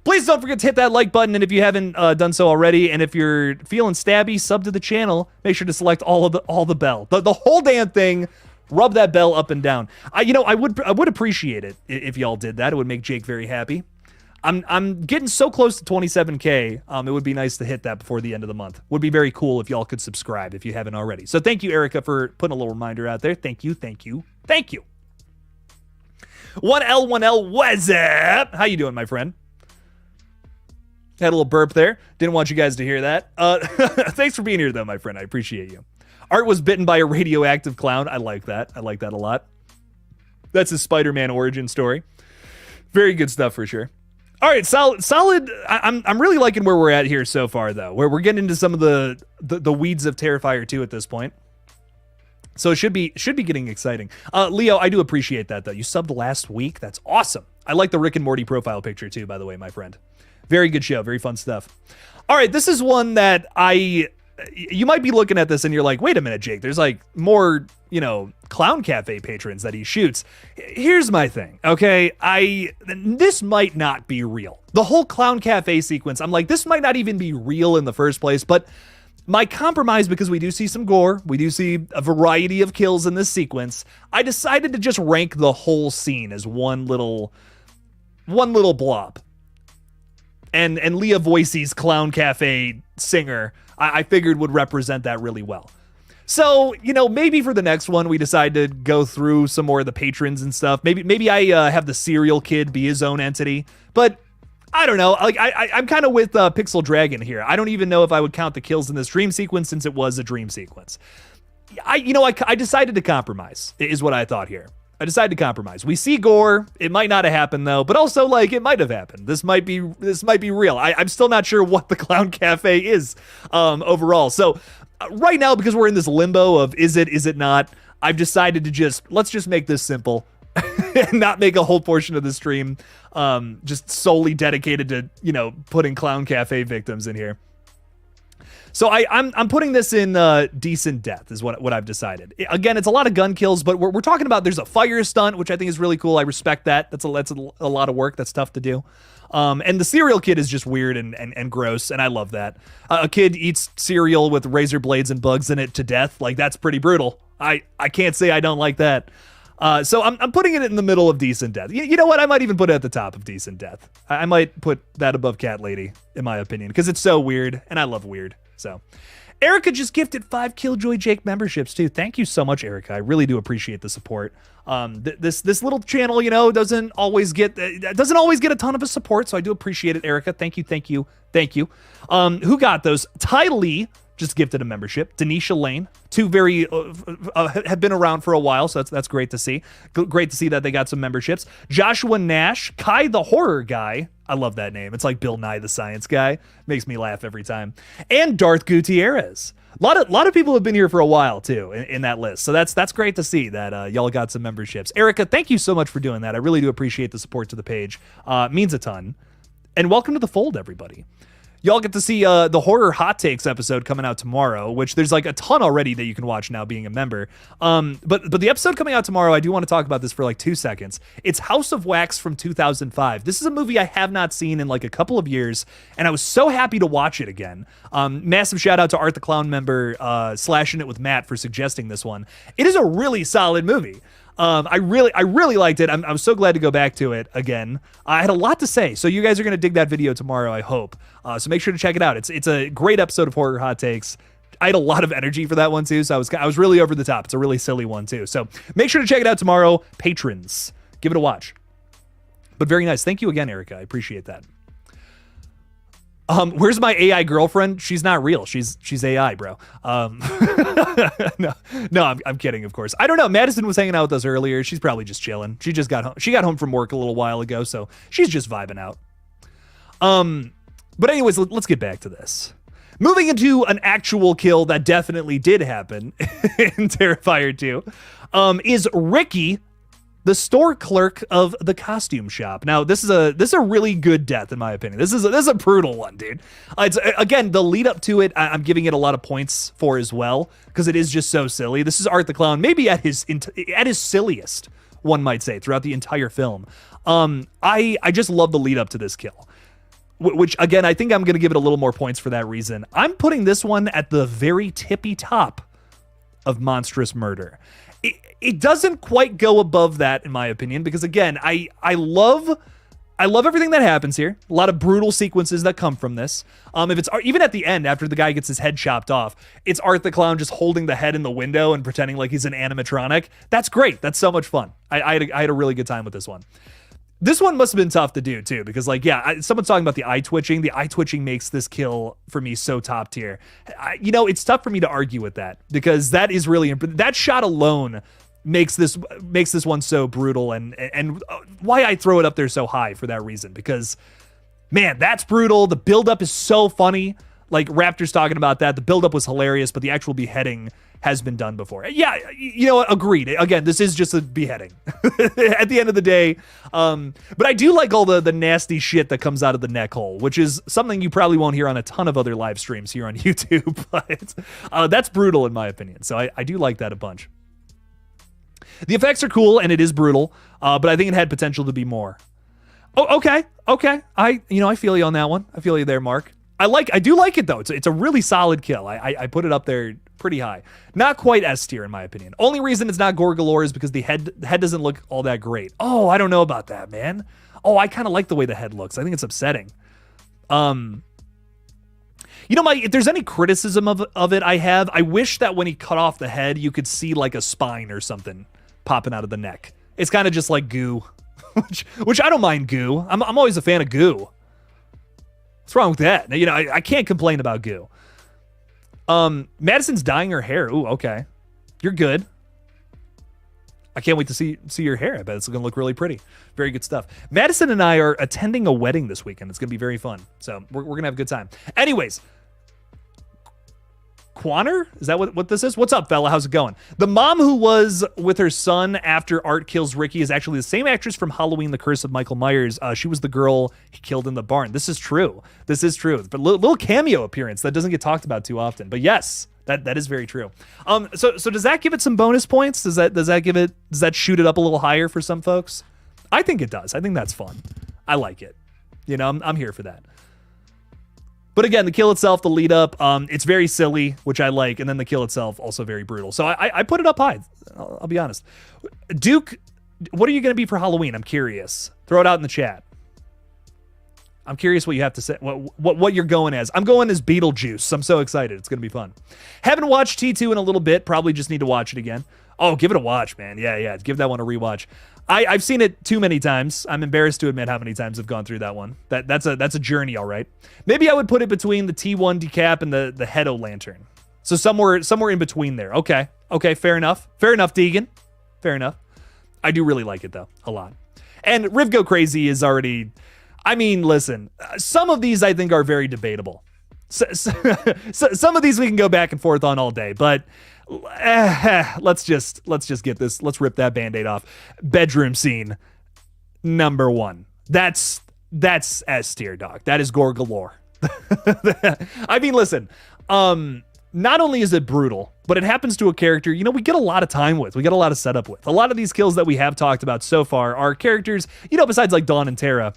Please don't forget to hit that like button, and if you haven't done so already, and if you're feeling stabby, sub to the channel. Make sure to select all the bell, the whole damn thing. Rub that bell up and down. I would appreciate it if y'all did that. It would make Jake very happy. I'm getting so close to 27K. It would be nice to hit that before the end of the month. Would be very cool if y'all could subscribe if you haven't already. So thank you, Erica, for putting a little reminder out there. Thank you. 1L, what's up? How you doing, my friend? Had a little burp there. Didn't want you guys to hear that. Thanks for being here, though, my friend. I appreciate you. Art was bitten by a radioactive clown. I like that. I like that a lot. That's his Spider-Man origin story. Very good stuff for sure. All right, solid. I'm really liking where we're at here so far, though. Where we're getting into some of the weeds of Terrifier 2 at this point. So it should be getting exciting. Leo, I do appreciate that, though. You subbed last week. That's awesome. I like the Rick and Morty profile picture, too, by the way, my friend. Very good show. Very fun stuff. All right, this is one that you might be looking at this and you're like, wait a minute, Jake, there's like more, Clown Cafe patrons that he shoots. Here's my thing, okay? This might not be real. The whole Clown Cafe sequence, I'm like, this might not even be real in the first place, but my compromise, because we do see some gore, we do see a variety of kills in this sequence, I decided to just rank the whole scene as one little blob. And Leah Voicy's Clown Cafe singer, I figured would represent that really well. So, maybe for the next one, we decide to go through some more of the patrons and stuff. Maybe I have the serial kid be his own entity. But I don't know. Like I'm kind of with Pixel Dragon here. I don't even know if I would count the kills in this dream sequence since it was a dream sequence. I decided to compromise, is what I thought here. I decided to compromise. We see gore. It might not have happened though, but also it might have happened. This might be real. I'm still not sure what the Clown Cafe is overall. So right now, because we're in this limbo of is it not, I've decided to let's just make this simple and not make a whole portion of the stream just solely dedicated to, putting Clown Cafe victims in here. So I'm putting this in decent death is what I've decided. Again, it's a lot of gun kills, but we're talking about there's a fire stunt, which I think is really cool. I respect that. That's a lot of work. That's tough to do. And the cereal kid is just weird and gross, and I love that. A kid eats cereal with razor blades and bugs in it to death. That's pretty brutal. I can't say I don't like that. So I'm putting it in the middle of decent death. You know what? I might even put it at the top of decent death. I might put that above Cat Lady, in my opinion, because it's so weird, and I love weird. So, Erica just gifted 5 Killjoy Jake memberships too. Thank you so much, Erica. I really do appreciate the support. This little channel, doesn't always get a ton of support, so I do appreciate it, Erica. Thank you. Who got those? Ty Lee just gifted a membership. Denisha Lane, 2 very have been around for a while, so that's great to see. Great to see that they got some memberships. Joshua Nash, Kai the Horror Guy. I love that name. It's like Bill Nye the Science Guy. Makes me laugh every time. And Darth Gutierrez. A lot of people have been here for a while too in that list. So that's great to see that y'all got some memberships. Erica, thank you so much for doing that. I really do appreciate the support to the page. Means a ton. And welcome to the fold, everybody. Y'all get to see the Horror Hot Takes episode coming out tomorrow, which there's a ton already that you can watch now being a member. But the episode coming out tomorrow, I do want to talk about this for 2 seconds. It's House of Wax from 2005. This is a movie I have not seen in a couple of years, and I was so happy to watch it again. Massive shout out to Art the Clown member, Slashing It with Matt, for suggesting this one. It is a really solid movie. I really liked it. I'm so glad to go back to it again. I had a lot to say, so you guys are gonna dig that video tomorrow, I hope. So make sure to check it out. It's a great episode of Horror Hot Takes. I had a lot of energy for that one too, so I was really over the top. It's a really silly one too. So make sure to check it out tomorrow, patrons. Give it a watch. But very nice. Thank you again, Erica. I appreciate that. Where's my AI girlfriend? She's not real. She's AI, bro. No, I'm kidding, of course. I don't know. Madison was hanging out with us earlier. She's probably just chilling. She just got home. She got home from work a little while ago, so she's just vibing out. But anyways, let's get back to this. Moving into an actual kill that definitely did happen in Terrifier 2, is Ricky, the store clerk of the costume shop. Now, this is a really good death, in my opinion. This is a brutal one, dude. It's again, the lead up to it, I'm giving it a lot of points for as well, because it is just so silly. This is Art the Clown, maybe at his silliest, one might say, throughout the entire film. I just love the lead up to this kill. Which, again, I think I'm going to give it a little more points for that reason. I'm putting this one at the very tippy top of monstrous murder. It doesn't quite go above that, in my opinion, because, again, I love everything that happens here. A lot of brutal sequences that come from this. If it's even at the end, after the guy gets his head chopped off, it's Art the Clown just holding the head in the window and pretending like he's an animatronic. That's great. That's so much fun. I had a really good time with this one. This one must have been tough to do too, because like, yeah, someone's talking about the eye twitching. The eye twitching makes this kill for me so top tier. It's tough for me to argue with that, because that is really that shot alone makes this one so brutal, and why I throw it up there so high for that reason, because man, that's brutal. The buildup is so funny. Like Raptor's talking about that. The buildup was hilarious, but the actual beheading has been done before. Yeah, agreed. Again, this is just a beheading at the end of the day. But I do like all the nasty shit that comes out of the neck hole, which is something you probably won't hear on a ton of other live streams here on YouTube, but that's brutal in my opinion. So I do like that a bunch. The effects are cool and it is brutal, but I think it had potential to be more. Oh, okay. I feel you on that one. I feel you there, Mark. I do like it though. It's a really solid kill. I put it up there pretty high. Not quite S tier in my opinion. Only reason it's not gore galore is because the head doesn't look all that great. Oh, I don't know about that, man. Oh, I kind of like the way the head looks. I think it's upsetting. If there's any criticism of it I wish that when he cut off the head, you could see like a spine or something popping out of the neck. It's kind of just like goo, which I don't mind goo. I'm always a fan of goo. What's wrong with that? I can't complain about goo. Madison's dyeing her hair. Ooh, okay. You're good. I can't wait to see your hair. I bet it's going to look really pretty. Very good stuff. Madison and I are attending a wedding this weekend. It's going to be very fun. So we're going to have a good time. Anyways, Quanner? Is that what this is? What's up, fella? How's it going? The mom who was with her son after Art kills Ricky is actually the same actress from Halloween, The Curse of Michael Myers. She was the girl he killed in the barn. This is true. But little cameo appearance that doesn't get talked about too often. But yes, that is very true. So does that give it some bonus points? Does that shoot it up a little higher for some folks? I think it does. I think that's fun. I like it. I'm here for that. But again, the kill itself, the lead up, it's very silly, which I like. And then the kill itself, also very brutal. So I put it up high. I'll be honest. Duke, what are you going to be for Halloween? I'm curious. Throw it out in the chat. I'm curious what you have to say, what you're going as. I'm going as Beetlejuice. I'm so excited. It's going to be fun. Haven't watched T2 in a little bit. Probably just need to watch it again. Oh, give it a watch, man. Yeah. Give that one a rewatch. I've seen it too many times. I'm embarrassed to admit how many times I've gone through that one. That's a journey, all right. Maybe I would put it between the T1 decap and the Hedo lantern. So somewhere in between there. Okay, fair enough. Fair enough, Deegan. Fair enough. I do really like it though, a lot. And Riv Go Crazy is already. I mean, listen. Some of these I think are very debatable. So some of these we can go back and forth on all day, but. Let's just get this. Let's rip that Band-Aid off. Bedroom scene number 1. That's S tier, dog. That is gore galore. I mean, listen. Not only is it brutal, but it happens to a character, we get a lot of time with. We get a lot of setup with. A lot of these kills that we have talked about so far are characters, besides like Dawn and Tara.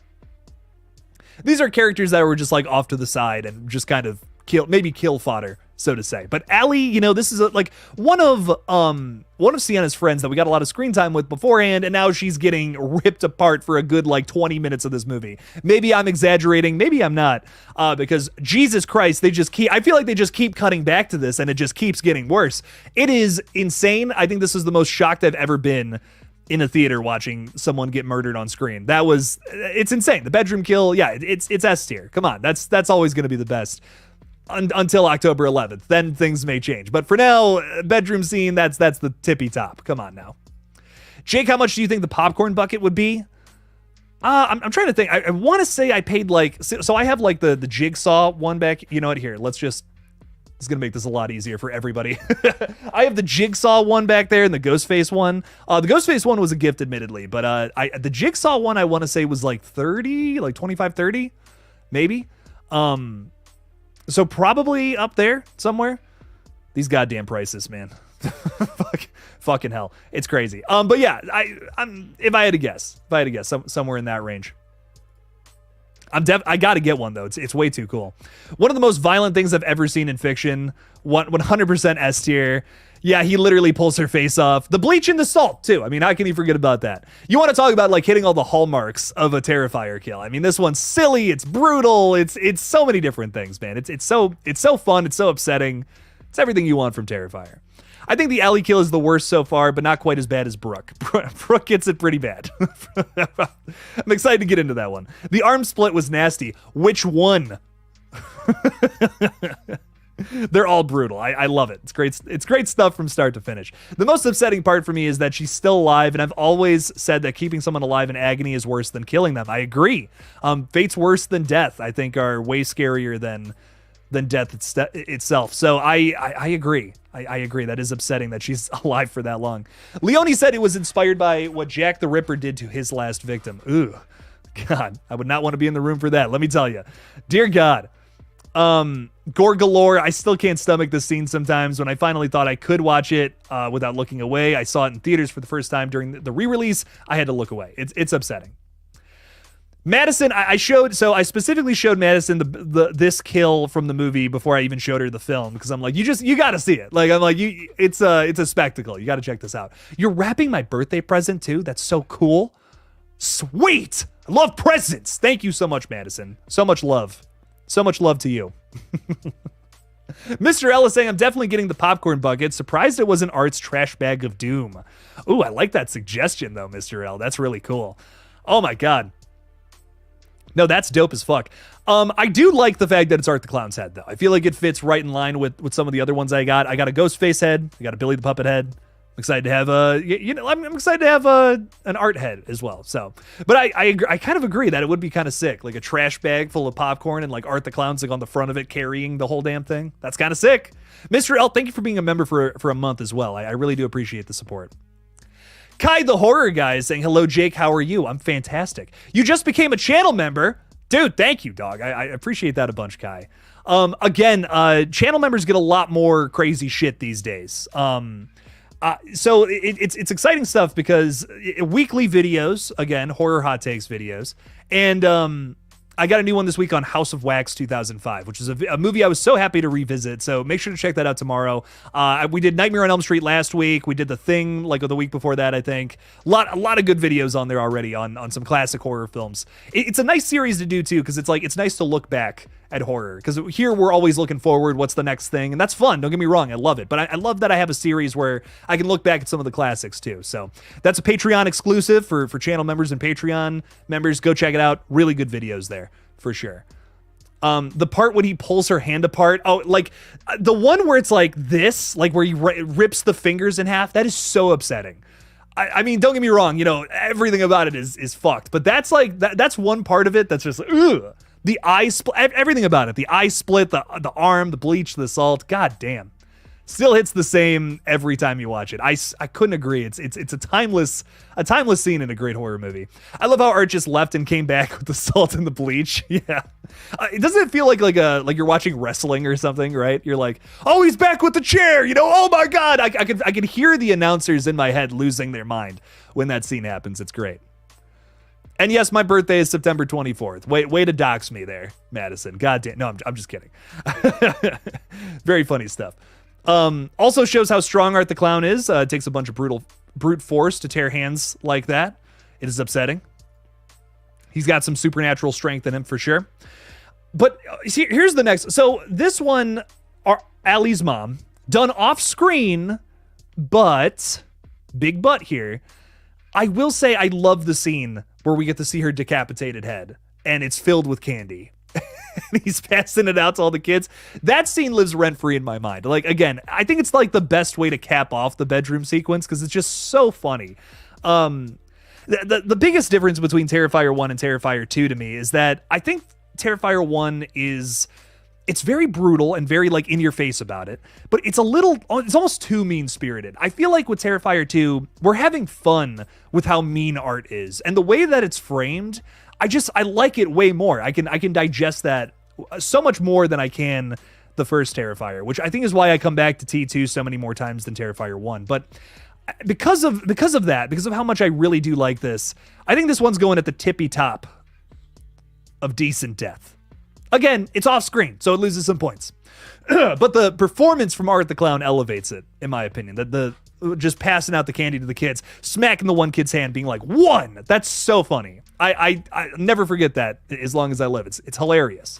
These are characters that were just like off to the side and just kind of kill fodder, so to say. But Allie, you know, this is like one of Sienna's friends that we got a lot of screen time with beforehand, and now she's getting ripped apart for a good like 20 minutes of this movie. Maybe I'm exaggerating, maybe I'm not, because Jesus Christ, I feel like they just keep cutting back to this, and it just keeps getting worse. It is insane. I think this is the most shocked I've ever been in a theater watching someone get murdered on screen. It's insane. The bedroom kill, yeah, it's S tier. Come on, that's always going to be the best. Until October 11th, then things may change. But for now, bedroom scene, that's the tippy top. Come on now. Jake, how much do you think the popcorn bucket would be? I'm trying to think. I want to say I paid like, so I have like the Jigsaw one back. You know what? Here, it's going to make this a lot easier for everybody. I have the Jigsaw one back there and the Ghostface one. The Ghostface one was a gift, admittedly, but the Jigsaw one I want to say was like 30, like 25, 30, maybe. So probably up there somewhere. These goddamn prices, man. Fucking hell. It's crazy. But yeah, if I had to guess, somewhere in that range. I gotta get one though. It's way too cool. One of the most violent things I've ever seen in fiction. 100% S tier. Yeah, he literally pulls her face off. The bleach and the salt, too. I mean, how can you forget about that? You want to talk about, like, hitting all the hallmarks of a Terrifier kill. I mean, this one's silly, it's brutal, it's so many different things, man. It's so fun, it's so upsetting. It's everything you want from Terrifier. I think the Allie kill is the worst so far, but not quite as bad as Brooke. Brooke gets it pretty bad. I'm excited to get into that one. The arm split was nasty. Which one? They're all brutal. I love it. It's great. It's great stuff from start to finish. The most upsetting part for me is that she's still alive, and I've always said that keeping someone alive in agony is worse than killing them. I agree. Fate's worse than death, I think, are way scarier than death itself. So I agree. I agree. That is upsetting that she's alive for that long. Leone said it was inspired by what Jack the Ripper did to his last victim. Ooh, God, I would not want to be in the room for that. Let me tell you. Dear God. Gore galore. I still can't stomach this scene sometimes. When I finally thought I could watch it without looking away, I saw it in theaters for the first time during the re-release. I had to look away. It's upsetting. Madison, I specifically showed Madison this kill from the movie before I even showed her the film, because I'm like, you got to see it. Like, I'm like, it's a spectacle. You got to check this out. You're wrapping my birthday present too. That's so cool. Sweet. I love presents. Thank you so much, Madison. So much love. So much love to you. Mr. Ellis saying, I'm definitely getting the popcorn bucket. Surprised it wasn't Art's trash bag of doom. Ooh, I like that suggestion, though, Mr. L. That's really cool. Oh, my God. No, that's dope as fuck. I do like the fact that it's Art the Clown's head, though. I feel like it fits right in line with some of the other ones I got. I got a Ghostface head. I got a Billy the Puppet head. I'm excited to have I'm excited to have an Art head as well. So, but I kind of agree that it would be kind of sick, like a trash bag full of popcorn and like Art the Clown's like on the front of it carrying the whole damn thing. That's kind of sick. Mr. L, thank you for being a member for a month as well. I really do appreciate the support. Kai the Horror Guy is saying, hello, Jake, how are you? I'm fantastic. You just became a channel member. Dude, thank you, dog. I appreciate that a bunch, Kai. Again, channel members get a lot more crazy shit these days. So it's exciting stuff because weekly videos, again, horror hot takes videos. And I got a new one this week on House of Wax 2005, which is a movie I was so happy to revisit. So make sure to check that out tomorrow. We did Nightmare on Elm Street last week. We did The Thing like the week before that, I think. A lot of good videos on there already on some classic horror films. It's a nice series to do too, because it's nice to look back at horror, because here we're always looking forward, what's the next thing, and that's fun, don't get me wrong, I love it, but I love that I have a series where I can look back at some of the classics too. So that's a Patreon exclusive for channel members and Patreon members. Go check it out. Really good videos there for sure. The part when he pulls her hand apart, like the one where it's like this, like where he rips the fingers in half, that is so upsetting. I mean, don't get me wrong, everything about it is fucked, but that's like that's one part of it that's just like, ugh. The eye split, everything about it. The eye split, the arm, the bleach, the salt. God damn. Still hits the same every time you watch it. I couldn't agree. It's a timeless scene in a great horror movie. I love how Art just left and came back with the salt and the bleach. Yeah. Doesn't it feel like you're watching wrestling or something, right? You're like, oh, he's back with the chair. Oh my God. I could hear the announcers in my head losing their mind when that scene happens. It's great. And yes, my birthday is September 24th. Way to dox me there, Madison. God damn. No, I'm just kidding. Very funny stuff. Also shows how strong Art the Clown is. It takes a bunch of brute force to tear hands like that. It is upsetting. He's got some supernatural strength in him for sure. But here's the next. So this one, Allie's mom, done off screen, but big but here. I will say I love the scene where we get to see her decapitated head and it's filled with candy. And he's passing it out to all the kids. That scene lives rent-free in my mind. Like, again, I think it's like the best way to cap off the bedroom sequence because it's just so funny. The biggest difference between Terrifier 1 and Terrifier 2 to me is that I think Terrifier 1 it's very brutal and very like in your face about it, but it's almost too mean-spirited. I feel like with Terrifier 2, we're having fun with how mean Art is. And the way that it's framed, I like it way more. I can digest that so much more than I can the first Terrifier, which I think is why I come back to T2 so many more times than Terrifier 1. But because of that, because of how much I really do like this, I think this one's going at the tippy top of decent death. Again, it's off screen, so it loses some points. But the performance from Art the Clown elevates it, in my opinion. The just passing out the candy to the kids, smacking the one kid's hand, being like, "One!" That's so funny. I never forget that as long as I live. It's hilarious.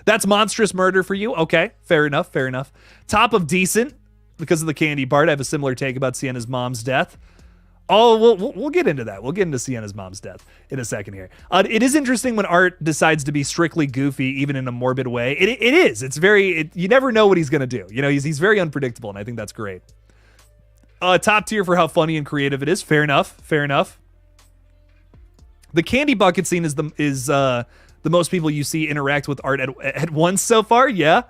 That's monstrous murder for you. Okay, fair enough. Top of decent because of the candy part. I have a similar take about Sienna's mom's death. Oh, we'll get into that. We'll get into Sienna's mom's death in a second here. It is interesting when Art decides to be strictly goofy, even in a morbid way. It is. It's very. You never know what he's gonna do. You know, he's very unpredictable, and I think that's great. Top tier for how funny and creative it is. Fair enough. The candy bucket scene is the most people you see interact with Art at once so far. Yeah.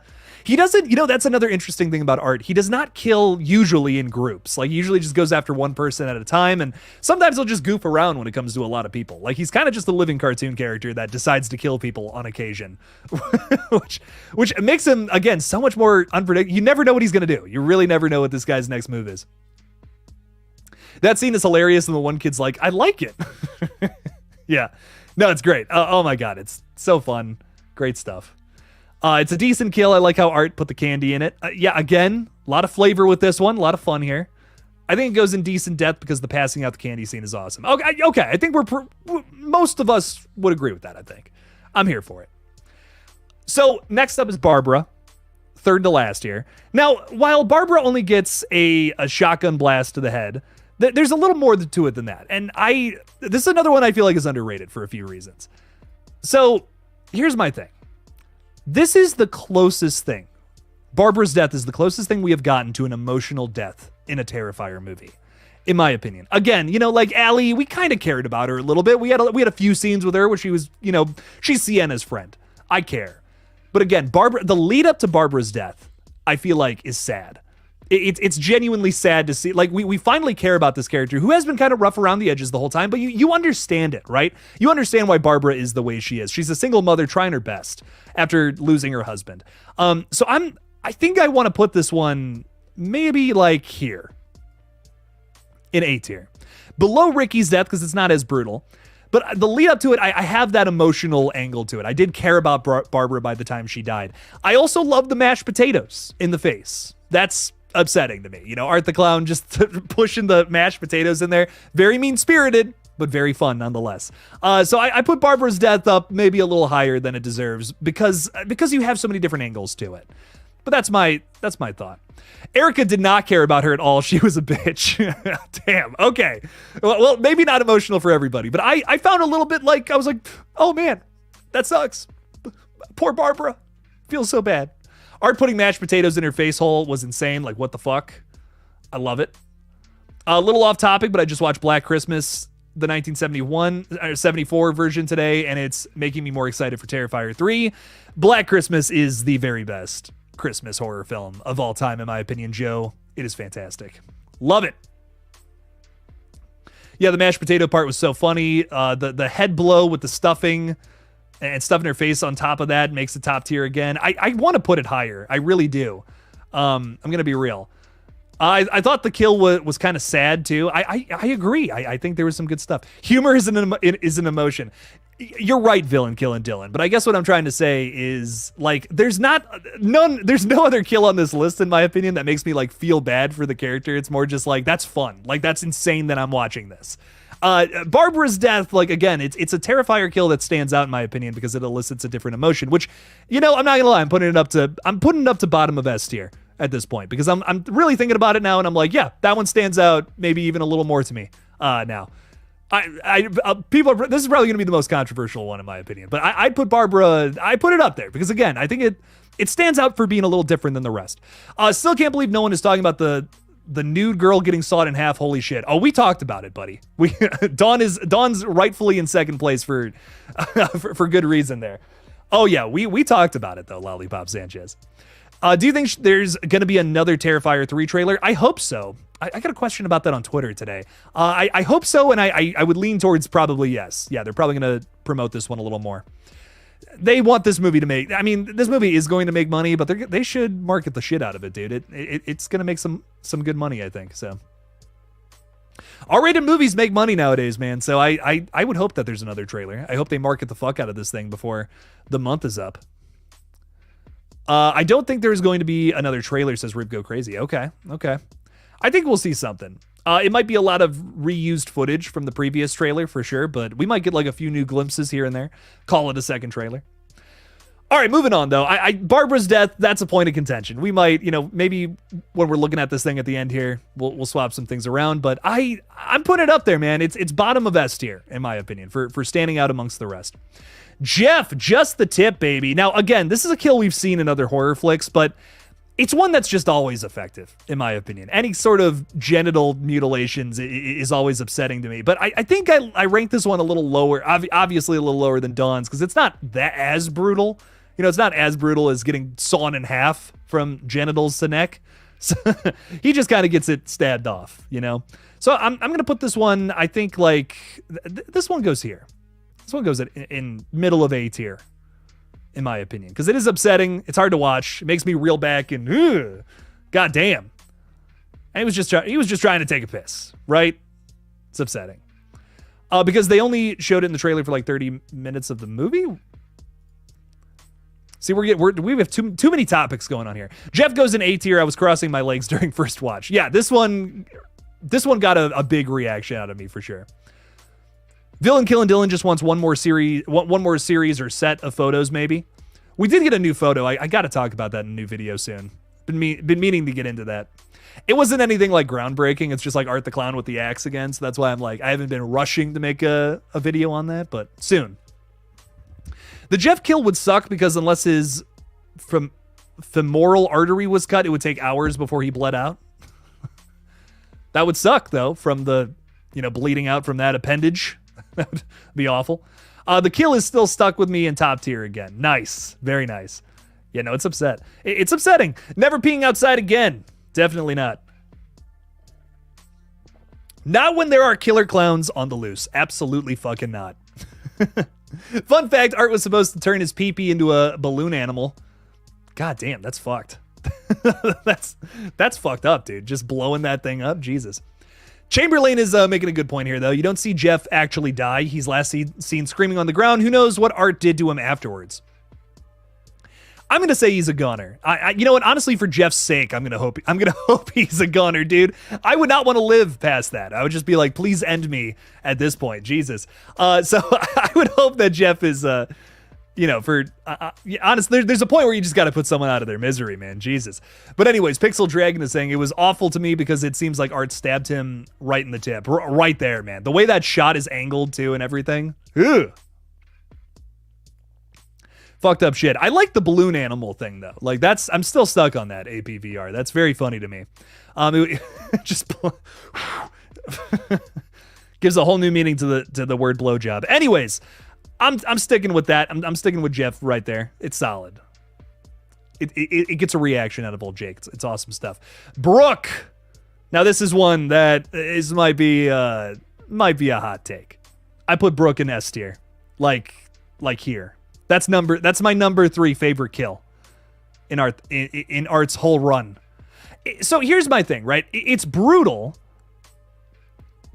He doesn't, that's another interesting thing about Art. He does not kill usually in groups. Like, he usually just goes after one person at a time, and sometimes he'll just goof around when it comes to a lot of people. Like, he's kind of just a living cartoon character that decides to kill people on occasion, which makes him, again, so much more unpredictable. You never know what he's going to do. You really never know what this guy's next move is. That scene is hilarious, and the one kid's like, I like it. Yeah. No, it's great. Oh my God. It's so fun. Great stuff. It's a decent kill. I like how Art put the candy in it. Yeah, again, a lot of flavor with this one. A lot of fun here. I think it goes in decent depth because the passing out the candy scene is awesome. Okay. I think most of us would agree with that, I think. I'm here for it. So next up is Barbara. Third to last here. Now, while Barbara only gets a shotgun blast to the head, there's a little more to it than that. And this is another one I feel like is underrated for a few reasons. So here's my thing. This is the closest thing. Barbara's death is the closest thing we have gotten to an emotional death in a Terrifier movie, in my opinion. Again, like Allie, we kind of cared about her a little bit. We had a few scenes with her where she was, she's Sienna's friend. I care. But again, the lead up to Barbara's death, I feel like is sad. It's genuinely sad to see. Like, we finally care about this character who has been kind of rough around the edges the whole time, but you understand it, right? You understand why Barbara is the way she is. She's a single mother trying her best after losing her husband. So I think I want to put this one maybe like here in A tier, below Ricky's death because it's not as brutal. But the lead up to it, I have that emotional angle to it. I did care about Barbara by the time she died. I also love the mashed potatoes in the face. That's upsetting to me. Art the Clown just pushing the mashed potatoes in there. Very mean-spirited, but very fun nonetheless. So I put Barbara's death up maybe a little higher than it deserves because you have so many different angles to it. But that's my thought. Erica did not care about her at all. She was a bitch. Damn. Okay. Well, maybe not emotional for everybody, but I found a little bit like, I was like, oh man, that sucks. Poor Barbara. Feels so bad. Art putting mashed potatoes in her face hole was insane. Like, what the fuck? I love it. A little off topic, but I just watched Black Christmas, the 1974 version today, and it's making me more excited for Terrifier 3. Black Christmas is the very best Christmas horror film of all time, in my opinion, Joe. It is fantastic. Love it. Yeah, the mashed potato part was so funny. The head blow with the stuffing and stuffing her face on top of that makes it top tier again. I want to put it higher. I really do. I'm going to be real. I thought the kill was kind of sad too. I agree. I think there was some good stuff. Humor is an emotion. You're right, villain killing Dylan. But I guess what I'm trying to say is like there's no other kill on this list in my opinion that makes me like feel bad for the character. It's more just like that's fun. Like that's insane that I'm watching this. Barbara's death, like again, it's a Terrifier kill that stands out in my opinion because it elicits a different emotion. Which, I'm not gonna lie, I'm putting it up to bottom of S tier at this point because I'm really thinking about it now and I'm like, yeah, that one stands out maybe even a little more to me now. This is probably gonna be the most controversial one in my opinion, but I'd put Barbara, I put it up there because again, I think it stands out for being a little different than the rest. Still can't believe no one is talking about the nude girl getting sawed in half. Holy shit. Oh, we talked about it, buddy. Dawn's rightfully in second place for good reason there. Oh yeah, we talked about it though, Lollipop Sanchez. Do you think there's going to be another Terrifier 3 trailer? I hope so. I got a question about that on Twitter today. I hope so, and I would lean towards probably yes. Yeah, they're probably going to promote this one a little more. They want this movie to make... I mean, this movie is going to make money, but they should market the shit out of it, dude. It's going to make some good money, I think, so... R-rated movies make money nowadays, man, so I would hope that there's another trailer. I hope they market the fuck out of this thing before the month is up. I don't think there's going to be another trailer, says Rip Go Crazy. Okay. I think we'll see something. It might be a lot of reused footage from the previous trailer for sure, but we might get like a few new glimpses here and there. Call it a second trailer. All right, moving on though. Barbara's death, that's a point of contention. We might, maybe when we're looking at this thing at the end here, we'll swap some things around, but I'm putting it up there, man. It's bottom of S tier, in my opinion, for standing out amongst the rest. Jeff, just the tip, baby. Now, again, this is a kill we've seen in other horror flicks, but it's one that's just always effective, in my opinion. Any sort of genital mutilations is always upsetting to me. But I think I rank this one a little lower, obviously a little lower than Dawn's, because it's not that as brutal. It's not as brutal as getting sawn in half from genitals to neck. So he just kind of gets it stabbed off, So I'm going to put this one, I think, like, this one goes here. This one goes in middle of A tier, in my opinion, because it is upsetting. It's hard to watch. It makes me reel back and, god damn. And he was just trying to take a piss, right? It's upsetting. Because they only showed it in the trailer for like 30 minutes of the movie. See, we have too many topics going on here. Jeff goes in A tier. I was crossing my legs during first watch. Yeah, this one got a big reaction out of me for sure. Villain Killing Dylan just wants one more series or set of photos, maybe. We did get a new photo. I got to talk about that in a new video soon. Been meaning to get into that. It wasn't anything like groundbreaking. It's just like Art the Clown with the axe again. So that's why I'm like, I haven't been rushing to make a video on that, but soon. The Jeff kill would suck because unless his femoral artery was cut, it would take hours before he bled out. That would suck though, from the, bleeding out from that appendage. That would be awful. The kill is still stuck with me in top tier again. Nice. Very nice. Yeah, no, it's it's upsetting. Never peeing outside again. Definitely not. Not when there are killer clowns on the loose. Absolutely fucking not. Fun fact, Art was supposed to turn his pee-pee into a balloon animal. God damn, that's fucked. That's fucked up, dude. Just blowing that thing up. Jesus. Chamberlain is making a good point here, though. You don't see Jeff actually die. He's last seen screaming on the ground. Who knows what Art did to him afterwards? I'm gonna say he's a goner. You know what? Honestly, for Jeff's sake, I'm gonna hope he's a goner, dude. I would not want to live past that. I would just be like, please end me at this point, Jesus. So I would hope that Jeff is, honestly, there's a point where you just got to put someone out of their misery, man. Jesus. But anyways, Pixel Dragon is saying it was awful to me because it seems like Art stabbed him right in the tip, right there, man. The way that shot is angled too and everything. Ugh. Fucked up shit. I like the balloon animal thing though. Like I'm still stuck on that APVR. That's very funny to me. It just gives a whole new meaning to the word blowjob. Anyways, I'm sticking with that. I'm sticking with Jeff right there. It's solid. It gets a reaction out of old Jake. It's awesome stuff. Brooke. Now this is one that might be a hot take. I put Brooke in S tier. Like here. That's my number 3 favorite kill in Art's whole run. So here's my thing, right? It's brutal,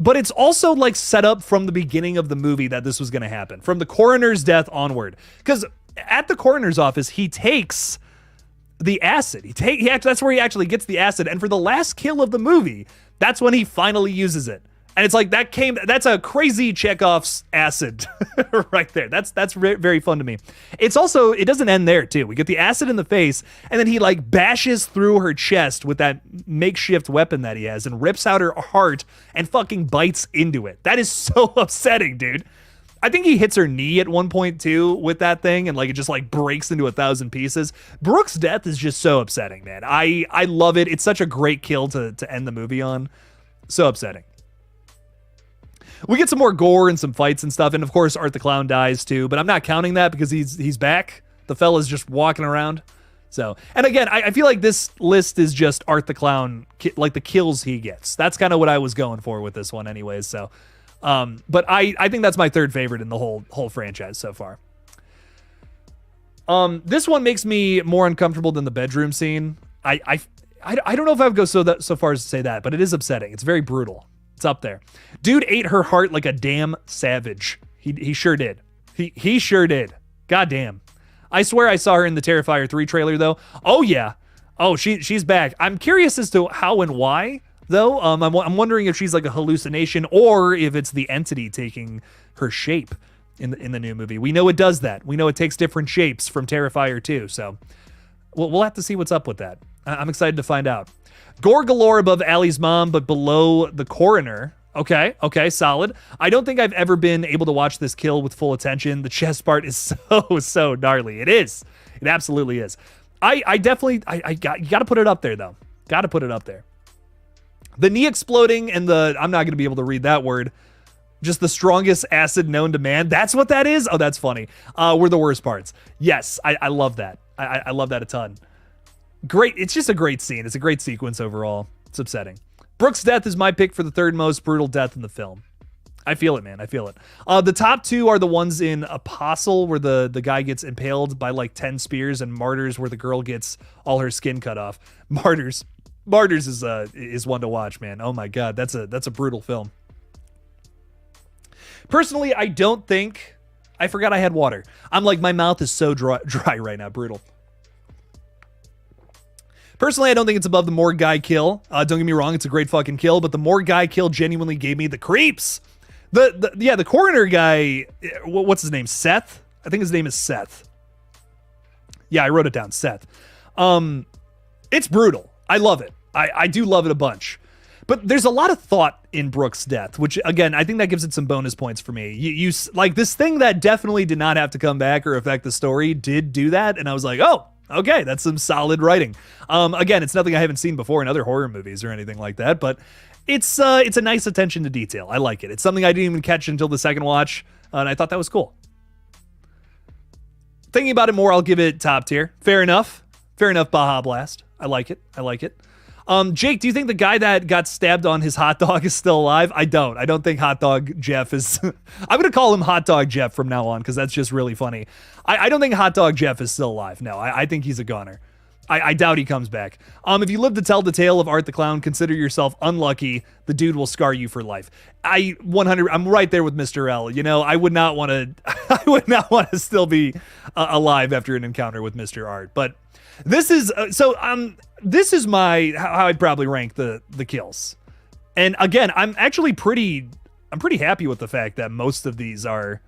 but it's also like set up from the beginning of the movie that this was going to happen, from the coroner's death onward. Because at the coroner's office, he takes the acid. That's where he actually gets the acid. And for the last kill of the movie, that's when he finally uses it. And it's like that's a crazy Chekhov's acid right there. That's very fun to me. It's also, it doesn't end there too. We get the acid in the face, and then he like bashes through her chest with that makeshift weapon that he has and rips out her heart and fucking bites into it. That is so upsetting, dude. I think he hits her knee at one point too with that thing, and like it just like breaks into 1,000 pieces. Brooke's death is just so upsetting, man. I love it. It's such a great kill to end the movie on. So upsetting. We get some more gore and some fights and stuff, and of course Art the Clown dies too, but I'm not counting that because he's back. The fella's just walking around. So, and again, I feel like this list is just Art the Clown, like the kills he gets. That's kind of what I was going for with this one anyways, so. But I think that's my third favorite in the whole franchise so far. This one makes me more uncomfortable than the bedroom scene. I don't know if I would go so far as to say that, but it is upsetting. It's very brutal. It's up there. Dude ate her heart like a damn savage. He sure did. He sure did. God damn. I swear I saw her in the Terrifier 3 trailer though. Oh yeah. Oh, she's back. I'm curious as to how and why though. I'm wondering if she's like a hallucination or if it's the entity taking her shape in the new movie. We know it does that. We know it takes different shapes from Terrifier 2. So we'll have to see what's up with that. I'm excited to find out. Gore galore above Allie's mom, but below the coroner. Okay, solid. I don't think I've ever been able to watch this kill with full attention. The chest part is so gnarly. It is. It absolutely is. I definitely, you got to put it up there though. Got to put it up there. The knee exploding and I'm not going to be able to read that word. Just the strongest acid known to man. That's what that is? Oh, that's funny. Were the worst parts. Yes, I love that. I love that a ton. Great. It's just a great scene. It's a great sequence overall. It's upsetting. Brooke's death is my pick for the third most brutal death in the film. I feel it, man. I feel it. The top two are the ones in Apostle, where the guy gets impaled by like 10 spears, and Martyrs, where the girl gets all her skin cut off. Martyrs is one to watch, man. Oh my God. That's a brutal film. Personally, I don't think, I forgot I had water. I'm like, my mouth is so dry right now. Brutal. Personally, I don't think it's above the Morgue guy kill. Don't get me wrong, it's a great fucking kill, but the Morgue guy kill genuinely gave me the creeps. The coroner guy, what's his name? Seth? I think his name is Seth. Yeah, I wrote it down, Seth. It's brutal. I love it. I do love it a bunch. But there's a lot of thought in Brooke's death, which again, I think that gives it some bonus points for me. You like this thing that definitely did not have to come back or affect the story did do that, and I was like, oh, okay, that's some solid writing. Again, it's nothing I haven't seen before in other horror movies or anything like that, but it's a nice attention to detail. I like it. It's something I didn't even catch until the second watch, and I thought that was cool. Thinking about it more, I'll give it top tier. Fair enough. Fair enough, Baja Blast. I like it. Jake, do you think the guy that got stabbed on his hot dog is still alive? I don't think Hot Dog Jeff is... I'm going to call him Hot Dog Jeff from now on because that's just really funny. I don't think Hot Dog Jeff is still alive. No, I think he's a goner. I doubt he comes back. If you live to tell the tale of Art the Clown, consider yourself unlucky. The dude will scar you for life. I'm right there with Mr. L. You know, I would not want to still be alive after an encounter with Mr. Art. But this is this is how I'd probably rank the kills. And again, I'm pretty happy with the fact that most of these are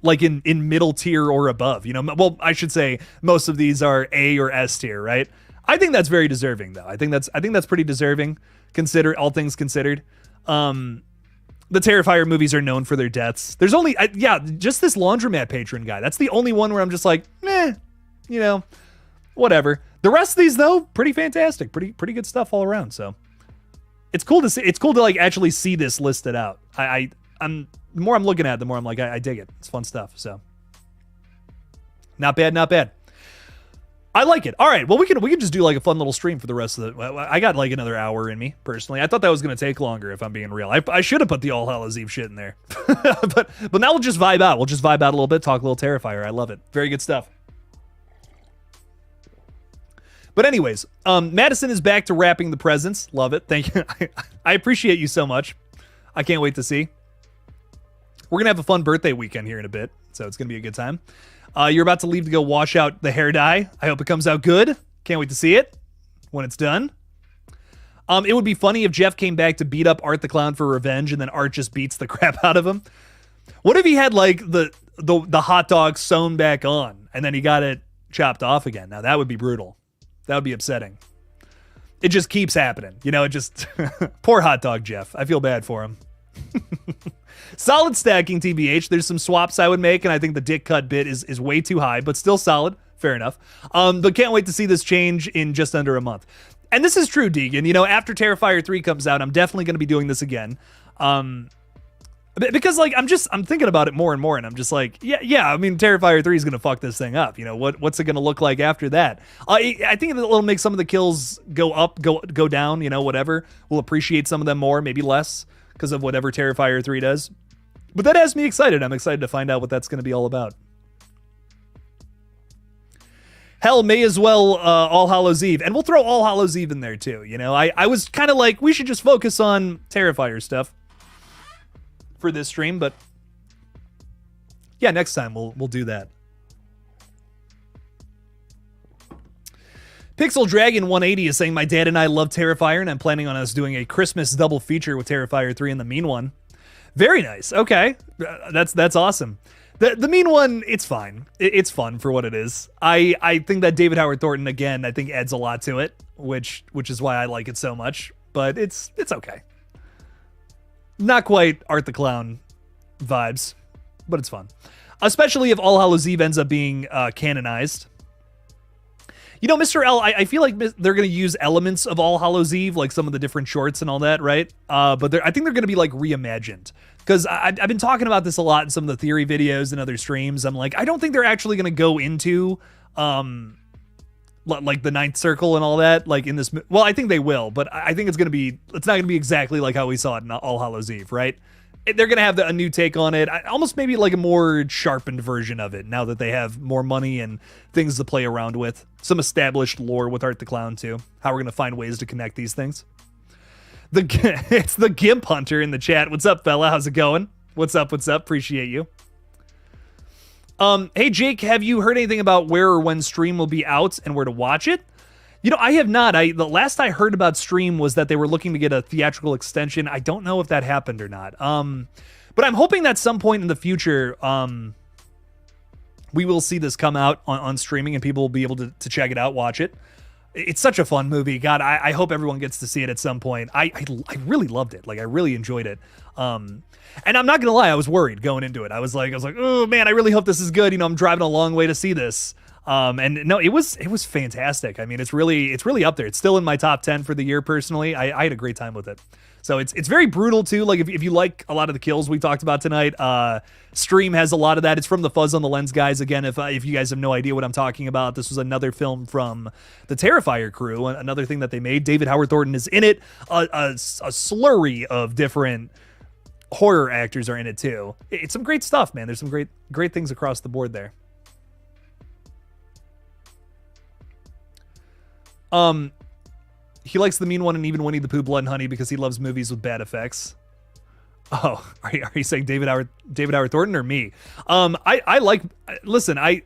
like in middle tier or above, you know. Well, I should say most of these are A or S tier, right? I think that's very deserving though. I think that's pretty deserving, all things considered. The Terrifier movies are known for their deaths. There's only just this laundromat patron guy. That's the only one where I'm just like, meh, you know, whatever. The rest of these though, pretty fantastic, pretty good stuff all around. So it's cool to see. It's cool to like actually see this listed out. I'm the more I'm looking at it, the more I'm like, I dig it. It's fun stuff. So not bad. I like it. All right. Well, we can just do like a fun little stream for the rest of the. I got like another hour in me personally. I thought that was going to take longer if I'm being real. I should have put the All Hallows Eve shit in there, but now we'll just vibe out. We'll just vibe out a little bit, talk a little Terrifier. I love it. Very good stuff. But anyways, Madison is back to wrapping the presents. Love it. Thank you. I appreciate you so much. I can't wait to see. We're going to have a fun birthday weekend here in a bit, so it's going to be a good time. You're about to leave to go wash out the hair dye. I hope it comes out good. Can't wait to see it when it's done. It would be funny if Jeff came back to beat up Art the Clown for revenge, and then Art just beats the crap out of him. What if he had, like, the hot dog sewn back on, and then he got it chopped off again? Now, that would be brutal. That would be upsetting. It just keeps happening. You know, it just... Poor hot dog Jeff. I feel bad for him. Solid stacking, TBH. There's some swaps I would make, and I think the dick cut bit is way too high, but still solid. Fair enough. But can't wait to see this change in just under a month. And this is true, Deegan. You know, after Terrifier 3 comes out, I'm definitely going to be doing this again. Because, like, I'm thinking about it more and more, and I'm just like, yeah, I mean, Terrifier 3 is going to fuck this thing up. You know, what's it going to look like after that? I think it'll make some of the kills go up, go down, you know, whatever. We'll appreciate some of them more, maybe less, because of whatever Terrifier 3 does. But that has me excited. I'm excited to find out what that's going to be all about. Hell, may as well All Hallows Eve. And we'll throw All Hallows Eve in there, too. You know, I was kind of like, we should just focus on Terrifier stuff for this stream, but yeah, next time we'll do that. Pixel Dragon 180 is saying, my dad and I love Terrifier, and I'm planning on us doing a Christmas double feature with Terrifier 3 and the Mean One. Very nice. Okay. That's awesome. The Mean One, it's fine. It's fun for what it is. I think that David Howard Thornton, again, I think adds a lot to it, which is why I like it so much, but it's okay. Not quite Art the Clown vibes, but it's fun. Especially if All Hallows Eve ends up being canonized. You know, Mr. L, I feel like they're going to use elements of All Hallows Eve, like some of the different shorts and all that, right? But I think they're going to be, like, reimagined. Because I've been talking about this a lot in some of the theory videos and other streams. I'm like, I don't think they're actually going to go into, like, the Ninth Circle and all that, like, in this... Well, I think they will, but I think it's not going to be exactly like how we saw it in All Hallows Eve, right? They're going to have a new take on it, almost maybe like a more sharpened version of it, now that they have more money and things to play around with. Some established lore with Art the Clown, too. How we're going to find ways to connect these things. It's the Gimp Hunter in the chat. What's up, fella? How's it going? What's up? Appreciate you. Hey, Jake, have you heard anything about where or when Stream will be out and where to watch it? You know, I have not. The last I heard about Stream was that they were looking to get a theatrical extension. I don't know if that happened or not. But I'm hoping that some point in the future, we will see this come out on streaming and people will be able to check it out, watch it. It's such a fun movie. God, I hope everyone gets to see it at some point. I really loved it. Like, I really enjoyed it. And I'm not gonna lie, I was worried going into it. I was like, oh man, I really hope this is good. You know, I'm driving a long way to see this. And no, it was fantastic. I mean, it's really up there. It's still in my top 10 for the year personally. I had a great time with it. So it's very brutal too. Like if you like a lot of the kills we talked about tonight, Stream has a lot of that. It's from the Fuzz on the Lens guys. Again, if you guys have no idea what I'm talking about, this was another film from the Terrifier crew. Another thing that they made. David Howard Thornton is in it. A slurry of different horror actors are in it too. It's some great stuff, man. There's some great things across the board there. He likes the Mean One and even Winnie the Pooh, Blood and Honey because he loves movies with bad effects. Oh, are you saying David Howard Thornton or me? I like. Listen, I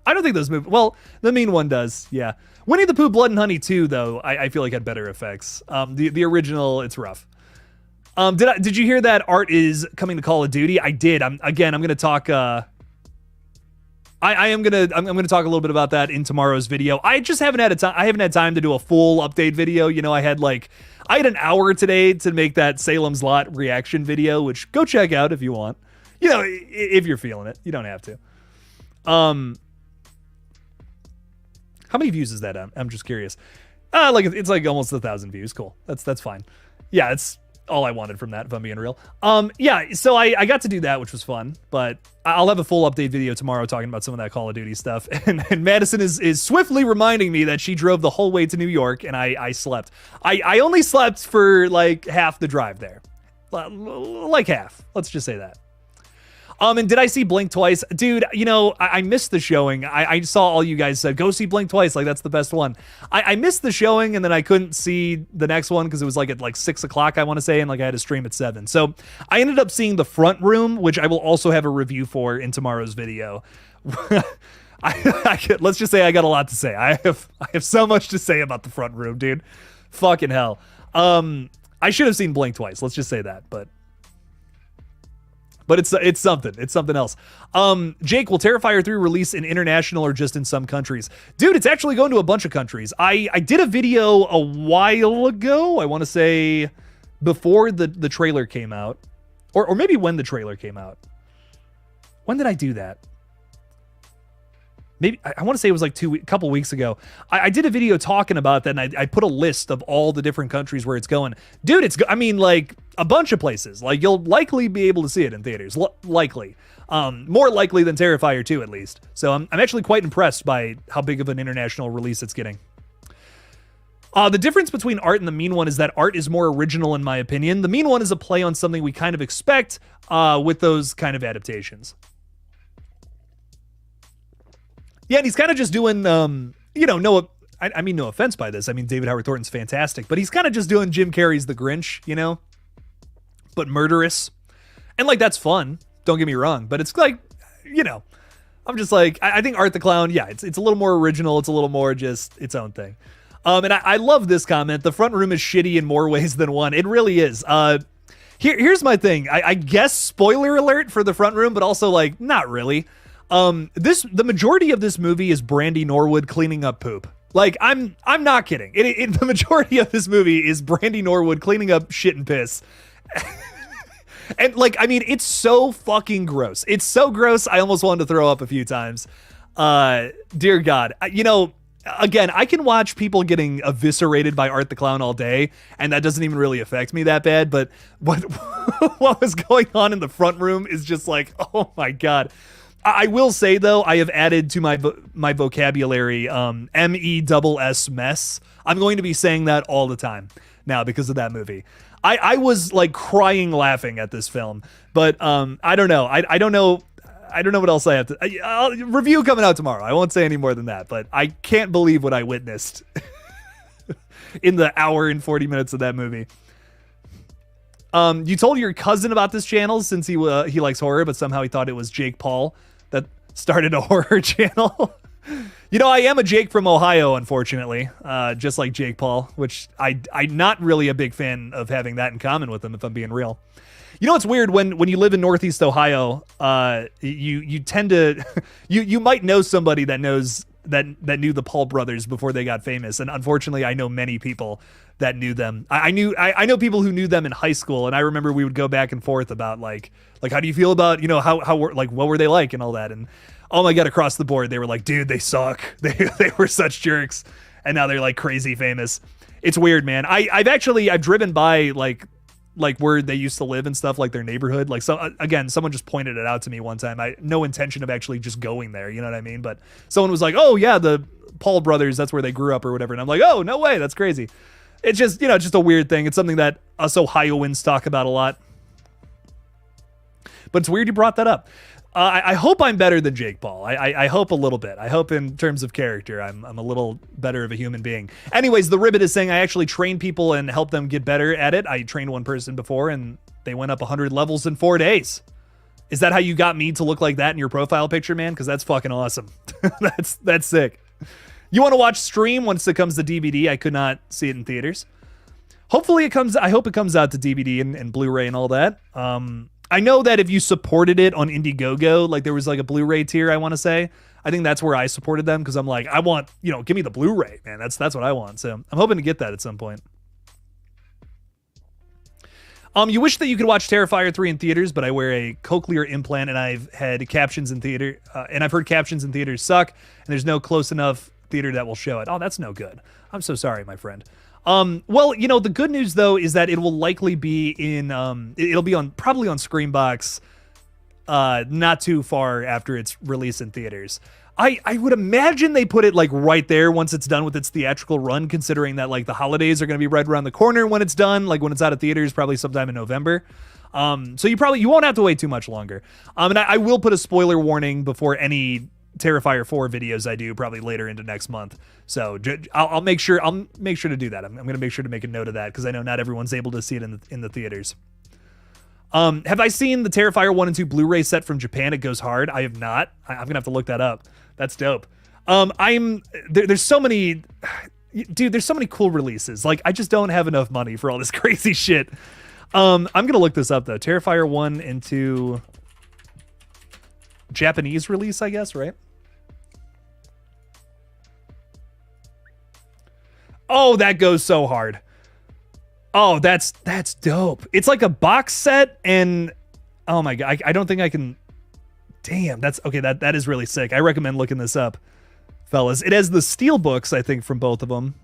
don't think those movies. Well, the Mean One does. Yeah, Winnie the Pooh, Blood and Honey 2, though. I feel like had better effects. The original, it's rough. Did you hear that Art is coming to Call of Duty? I did. I'm gonna talk. I'm gonna talk a little bit about that in tomorrow's video. I just haven't had time. I haven't had time to do a full update video. You know, I had an hour today to make that Salem's Lot reaction video, which go check out if you want. You know, if you're feeling it, you don't have to. How many views is that? I'm just curious. It's like almost 1,000 views. Cool. That's fine. Yeah, it's all I wanted from that, if I'm being real. Yeah, so I got to do that, which was fun, but I'll have a full update video tomorrow talking about some of that Call of Duty stuff. And Madison is swiftly reminding me that she drove the whole way to New York and I slept. I only slept for like half the drive there. Like half. Let's just say that. And did I see Blink twice? Dude, you know, I missed the showing. I saw all you guys said, go see Blink twice. Like, that's the best one. I missed the showing, and then I couldn't see the next one because it was like at like 6 o'clock, I want to say, and like I had to stream at 7. So I ended up seeing The Front Room, which I will also have a review for in tomorrow's video. Let's just say I got a lot to say. I have so much to say about The Front Room, dude. Fucking hell. I should have seen Blink twice. Let's just say that, but it's something. It's something else. Jake, will Terrifier 3 release in international or just in some countries? Dude, it's actually going to a bunch of countries. I did a video a while ago. I want to say before the trailer came out, or maybe when the trailer came out. When did I do that? Maybe I want to say it was like a couple weeks ago. I did a video talking about that, and I put a list of all the different countries where it's going. Dude, I mean, like a bunch of places. Like, you'll likely be able to see it in theaters. Likely. More likely than Terrifier 2, at least. So I'm actually quite impressed by how big of an international release it's getting. The difference between Art and The Mean One is that Art is more original, in my opinion. The Mean One is a play on something we kind of expect with those kind of adaptations. Yeah, and he's kind of just doing, you know, I mean, no offense by this. I mean, David Howard Thornton's fantastic, but he's kind of just doing Jim Carrey's The Grinch, you know, but murderous. And like, that's fun. Don't get me wrong, but it's like, you know, I'm just like, I think Art the Clown, yeah, it's a little more original. It's a little more just its own thing. And I love this comment. The Front Room is shitty in more ways than one. It really is. Here's my thing. I guess spoiler alert for The Front Room, but also like, not really. The majority of this movie is Brandy Norwood cleaning up poop. Like, I'm not kidding. The majority of this movie is Brandy Norwood cleaning up shit and piss. And like, I mean, it's so fucking gross. It's so gross. I almost wanted to throw up a few times. Dear God, you know, again, I can watch people getting eviscerated by Art the Clown all day, and that doesn't even really affect me that bad. But what was going on in The Front Room is just like, oh my God. I will say, though, I have added to my vocabulary MESS mess. I'm going to be saying that all the time now because of that movie. I was like crying laughing at this film, but I don't know. I don't know what else I have to review coming out tomorrow. I won't say any more than that, but I can't believe what I witnessed in the hour and 40 minutes of that movie. You told your cousin about this channel since he likes horror, but somehow he thought it was Jake Paul that started a horror channel. You know, I am a Jake from Ohio, unfortunately, just like Jake Paul, which I'm not really a big fan of having that in common with him, if I'm being real. You know, it's weird when you live in Northeast Ohio, you tend to, you might know somebody that knew the Paul brothers before they got famous. And unfortunately, I know many people that knew them. I know people who knew them in high school. And I remember we would go back and forth about like, how do you feel about, you know, how like, what were they like and all that? And oh my God, across the board, they were like, dude, they suck. They were such jerks. And now they're like crazy famous. It's weird, man. I've driven by like where they used to live and stuff, like their neighborhood. Like, so again, someone just pointed it out to me one time. I no intention of actually just going there, you know what I mean? But someone was like, oh yeah, the Paul brothers, that's where they grew up or whatever. And I'm like, oh, no way, that's crazy. It's just, you know, just a weird thing. It's something that us Ohioans talk about a lot. But it's weird you brought that up. I hope I'm better than Jake Paul. I hope a little bit. I hope in terms of character, I'm a little better of a human being. Anyways, the Ribbit is saying I actually train people and help them get better at it. I trained one person before and they went up 100 levels in 4 days. Is that how you got me to look like that in your profile picture, man? Because that's fucking awesome. That's sick. You want to watch Stream once it comes to DVD? I could not see it in theaters. Hopefully it comes. I hope it comes out to DVD and Blu-ray and all that. I know that if you supported it on Indiegogo, like there was like a Blu-ray tier, I want to say. I think that's where I supported them because I'm like, I want, you know, give me the Blu-ray, man. That's what I want. So I'm hoping to get that at some point. You wish that you could watch Terrifier 3 in theaters, but I wear a cochlear implant and I've had captions in theater, and I've heard captions in theaters suck, and there's no close enough theater that will show it. Oh, that's no good. I'm so sorry, my friend. Well, you know, the good news though is that it will likely be in it'll be on probably on Screambox not too far after its release in theaters. I would imagine they put it like right there once it's done with its theatrical run, considering that like the holidays are going to be right around the corner when it's done, like when it's out of theaters, probably sometime in November. So you won't have to wait too much longer. And I will put a spoiler warning before any Terrifier 4 videos I do, probably later into next month. So I'll make sure to do that. I'm going to make sure to make a note of that because I know not everyone's able to see it in the theaters. Have I seen the Terrifier 1 and 2 Blu-ray set from Japan? It goes hard. I have not. I'm going to have to look that up. That's dope. There's so many, dude, there's so many cool releases. Like, I just don't have enough money for all this crazy shit. I'm going to look this up, though. Terrifier 1 and 2 Japanese release, I guess, right? Oh, that goes so hard. Oh, that's dope. It's like a box set, and oh my god, I don't think I can. Damn, that's okay. That is really sick. I recommend looking this up, fellas. It has the steel books, I think, from both of them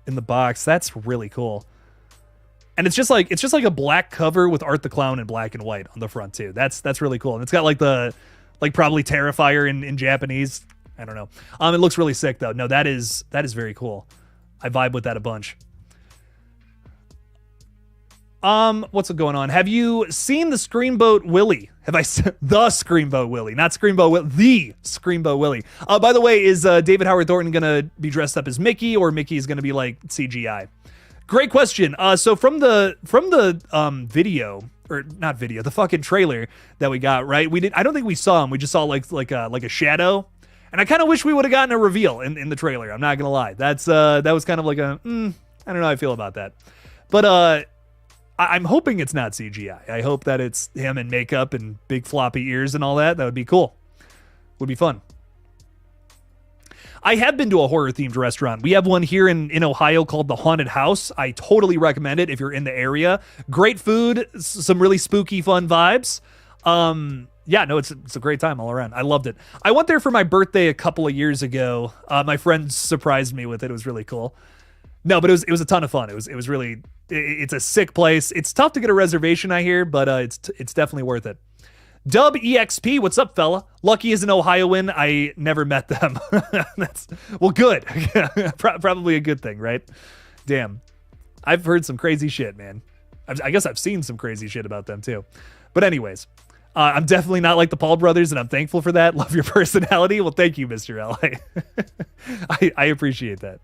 in the box. That's really cool. And it's just like a black cover with Art the Clown in black and white on the front too. That's really cool. And it's got like probably Terrifier in Japanese. I don't know. It looks really sick though. No, that is very cool. I vibe with that a bunch. What's going on? Have you seen the Screamboat Willie? The Screamboat Willie, not Screamboat Willie, the Screamboat Willie. By the way, is David Howard Thornton gonna be dressed up as Mickey, or Mickey is gonna be like CGI? Great question. So from the video, or not video, the fucking trailer that we got, right? I don't think we saw him. We just saw like a shadow. And I kind of wish we would have gotten a reveal in the trailer. I'm not gonna lie. That was kind of like I don't know how I feel about that. But I'm hoping it's not CGI. I hope that it's him in makeup and big floppy ears and all that. That would be cool. Would be fun. I have been to a horror-themed restaurant. We have one here in Ohio called The Haunted House. I totally recommend it if you're in the area. Great food, some really spooky, fun vibes. Yeah, no, it's a great time all around. I loved it. I went there for my birthday a couple of years ago. My friends surprised me with it. It was really cool. No, but it was a ton of fun. It was really, it's a sick place. It's tough to get a reservation, I hear, but it's definitely worth it. Dub EXP, what's up, fella? Lucky is an Ohioan. I never met them. Well, good. Probably a good thing, right? Damn. I've heard some crazy shit, man. I guess I've seen some crazy shit about them, too. But anyways, I'm definitely not like the Paul brothers, and I'm thankful for that. Love your personality. Well, thank you, Mr. L. I appreciate that.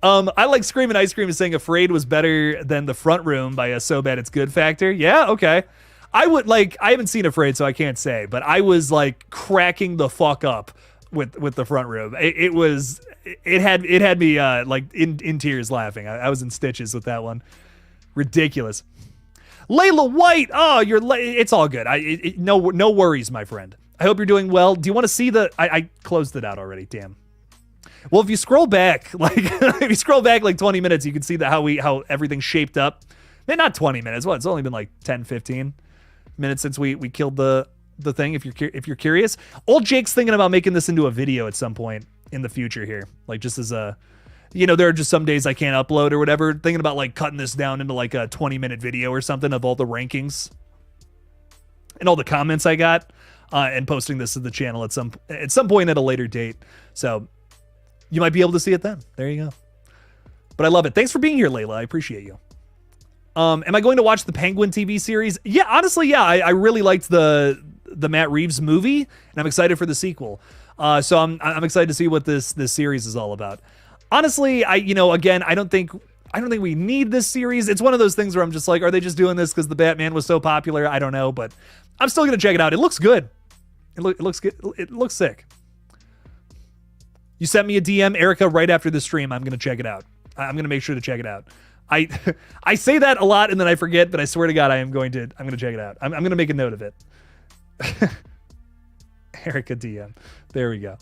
I like Screaming Ice Cream is saying Afraid was better than The Front Room by a So Bad It's Good factor. Yeah, okay. I haven't seen Afraid, so I can't say, but I was like cracking the fuck up with The Front Room. It had me like in tears laughing. I was in stitches with that one. Ridiculous. Layla White. Oh, it's all good. No worries, my friend. I hope you're doing well. Do you want to see I closed it out already. Damn. Well, if you scroll back, like 20 minutes, you can see how everything's shaped up. Man, not 20 minutes. Well, it's only been like 10, 15 minutes since we killed the thing. If you're curious, old Jake's thinking about making this into a video at some point in the future here. Like just as a, there are just some days I can't upload or whatever. Thinking about like cutting this down into like a 20-minute video or something of all the rankings and all the comments I got, and posting this to the channel at some point at a later date. So you might be able to see it then. There you go. But I love it. Thanks for being here, Layla. I appreciate you. Am I going to watch the Penguin TV series? Yeah, honestly, yeah. I really liked the Matt Reeves movie, and I'm excited for the sequel. So I'm excited to see what this series is all about. Honestly, again, I don't think we need this series. It's one of those things where I'm just like, are they just doing this because the Batman was so popular? I don't know, but I'm still gonna check it out. It looks good. It looks good. It looks sick. You sent me a DM, Erica, right after the stream. I'm gonna check it out. I'm gonna make sure to check it out. I say that a lot and then I forget, but I swear to God, I'm gonna check it out. I'm gonna make a note of it. Erica DM. There we go.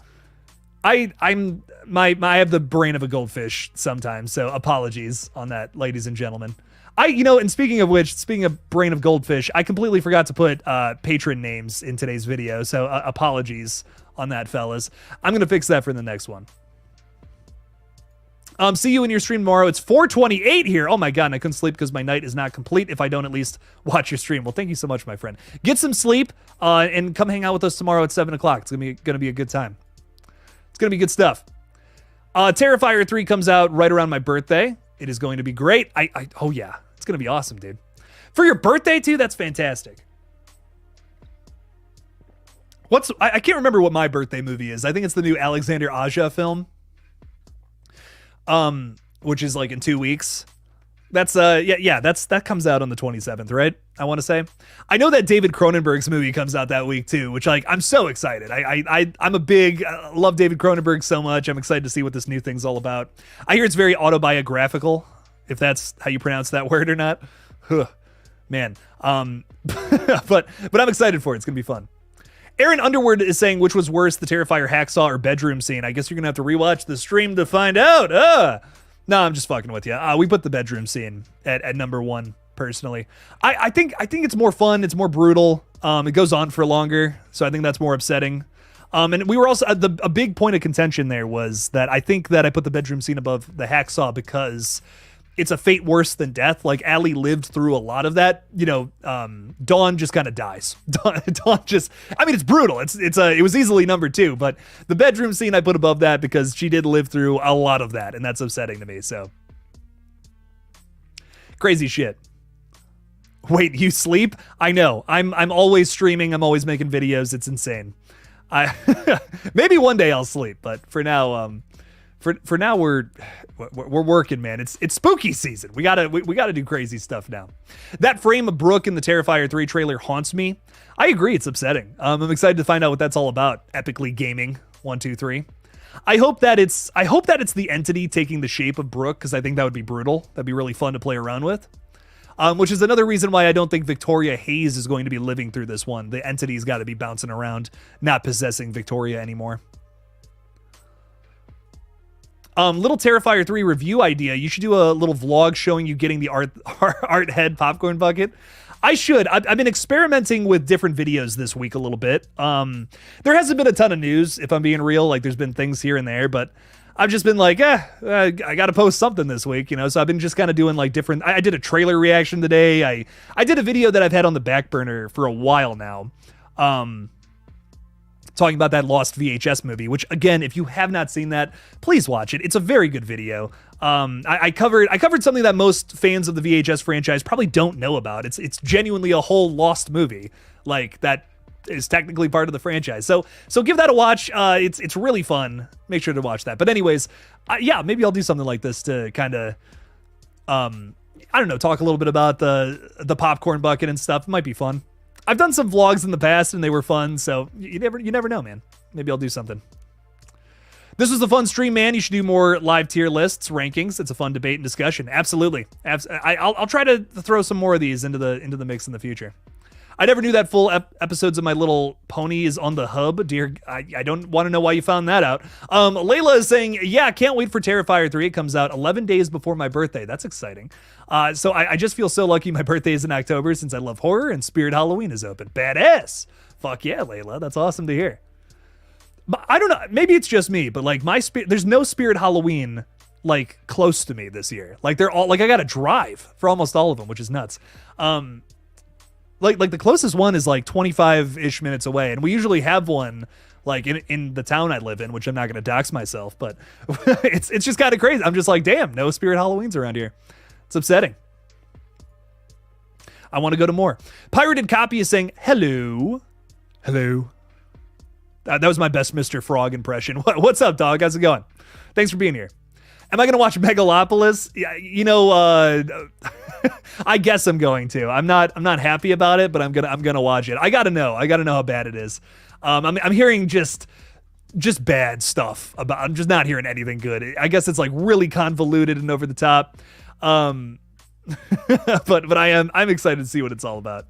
I have the brain of a goldfish sometimes, so apologies on that, ladies and gentlemen. And speaking of brain of goldfish, I completely forgot to put patron names in today's video, so apologies on that, fellas. I'm gonna fix that for the next one. See you in your stream tomorrow. It's 4:28 here. Oh my God, and I couldn't sleep because my night is not complete if I don't at least watch your stream. Well, thank you so much, my friend. Get some sleep, and come hang out with us tomorrow at 7 o'clock. It's gonna be a good time. It's gonna be good stuff. Terrifier 3 comes out right around my birthday. It is going to be great. Oh yeah, it's gonna be awesome, dude. For your birthday too? That's fantastic. I can't remember what my birthday movie is. I think it's the new Alexander Aja film. Which is like in 2 weeks. That's that comes out on the 27th, right? I want to say. I know that David Cronenberg's movie comes out that week too, which like I'm so excited. I love David Cronenberg so much. I'm excited to see what this new thing's all about. I hear it's very autobiographical, if that's how you pronounce that word or not. Man. But I'm excited for it. It's gonna be fun. Aaron Underwood is saying, which was worse, the Terrifier hacksaw or bedroom scene? I guess you're going to have to rewatch the stream to find out. No, I'm just fucking with you. We put the bedroom scene at number 1, personally. I think it's more fun. It's more brutal. It goes on for longer, so I think that's more upsetting. And we were also, a big point of contention there was that I think that I put the bedroom scene above the hacksaw because it's a fate worse than death. Like, Allie lived through a lot of that. You know, Dawn just kind of dies. Dawn just, I mean, it's brutal. It was easily number 2, but the bedroom scene I put above that because she did live through a lot of that, and that's upsetting to me, so. Crazy shit. Wait, you sleep? I know. I'm always streaming. I'm always making videos. It's insane. Maybe one day I'll sleep, but for now, For now we're working, man. It's spooky season. We gotta do crazy stuff now. That frame of Brooke in the Terrifier 3 trailer haunts me. I agree, it's upsetting. I'm excited to find out what that's all about. Epically gaming 1, 2, 3. I hope that it's the entity taking the shape of Brooke, because I think that would be brutal. That'd be really fun to play around with. Which is another reason why I don't think Victoria Hayes is going to be living through this one. The entity's got to be bouncing around, not possessing Victoria anymore. Little Terrifier 3 review idea. You should do a little vlog showing you getting the art head popcorn bucket. I should. I've been experimenting with different videos this week a little bit. There hasn't been a ton of news, if I'm being real. Like, there's been things here and there, but I've just been like, I got to post something this week, you know? So I've been just kind of doing like different, I did a trailer reaction today. I did a video that I've had on the back burner for a while now. Talking about that lost VHS movie, which again, if you have not seen that, please watch it. It's a very good video. I covered something that most fans of the VHS franchise probably don't know about. It's genuinely a whole lost movie, like that is technically part of the franchise. So give that a watch. It's really fun. Make sure to watch that. But anyways, yeah, maybe I'll do something like this to kind of, I don't know, talk a little bit about the popcorn bucket and stuff. It might be fun. I've done some vlogs in the past and they were fun, so you never know, man. Maybe I'll do something. This was a fun stream, man. You should do more live tier lists, rankings. It's a fun debate and discussion. Absolutely. I'll try to throw some more of these into the mix in the future. I never knew that full episodes of My Little Pony is on the hub. Dear, I don't want to know why you found that out. Layla is saying, yeah, can't wait for Terrifier 3. It comes out 11 days before my birthday. That's exciting. So I just feel so lucky my birthday is in October since I love horror and Spirit Halloween is open. Badass. Fuck yeah, Layla. That's awesome to hear. But I don't know. Maybe it's just me, but like there's no Spirit Halloween like close to me this year. Like they're all like I got to drive for almost all of them, which is nuts. Like the closest one is like 25-ish minutes away, and we usually have one like in the town I live in, which I'm not going to dox myself, but it's just kind of crazy. I'm just like, damn, no Spirit Halloweens around here. It's upsetting. I want to go to more. Pirated Copy is saying, hello. Hello. That was my best Mr. Frog impression. What's up, dog? How's it going? Thanks for being here. Am I going to watch Megalopolis? Yeah, you know, I guess I'm going to. I'm not happy about it, but I'm gonna watch it. I gotta know how bad it is. I'm hearing just bad stuff about. I'm just not hearing anything good. I guess it's like really convoluted and over the top. But I'm excited to see what it's all about.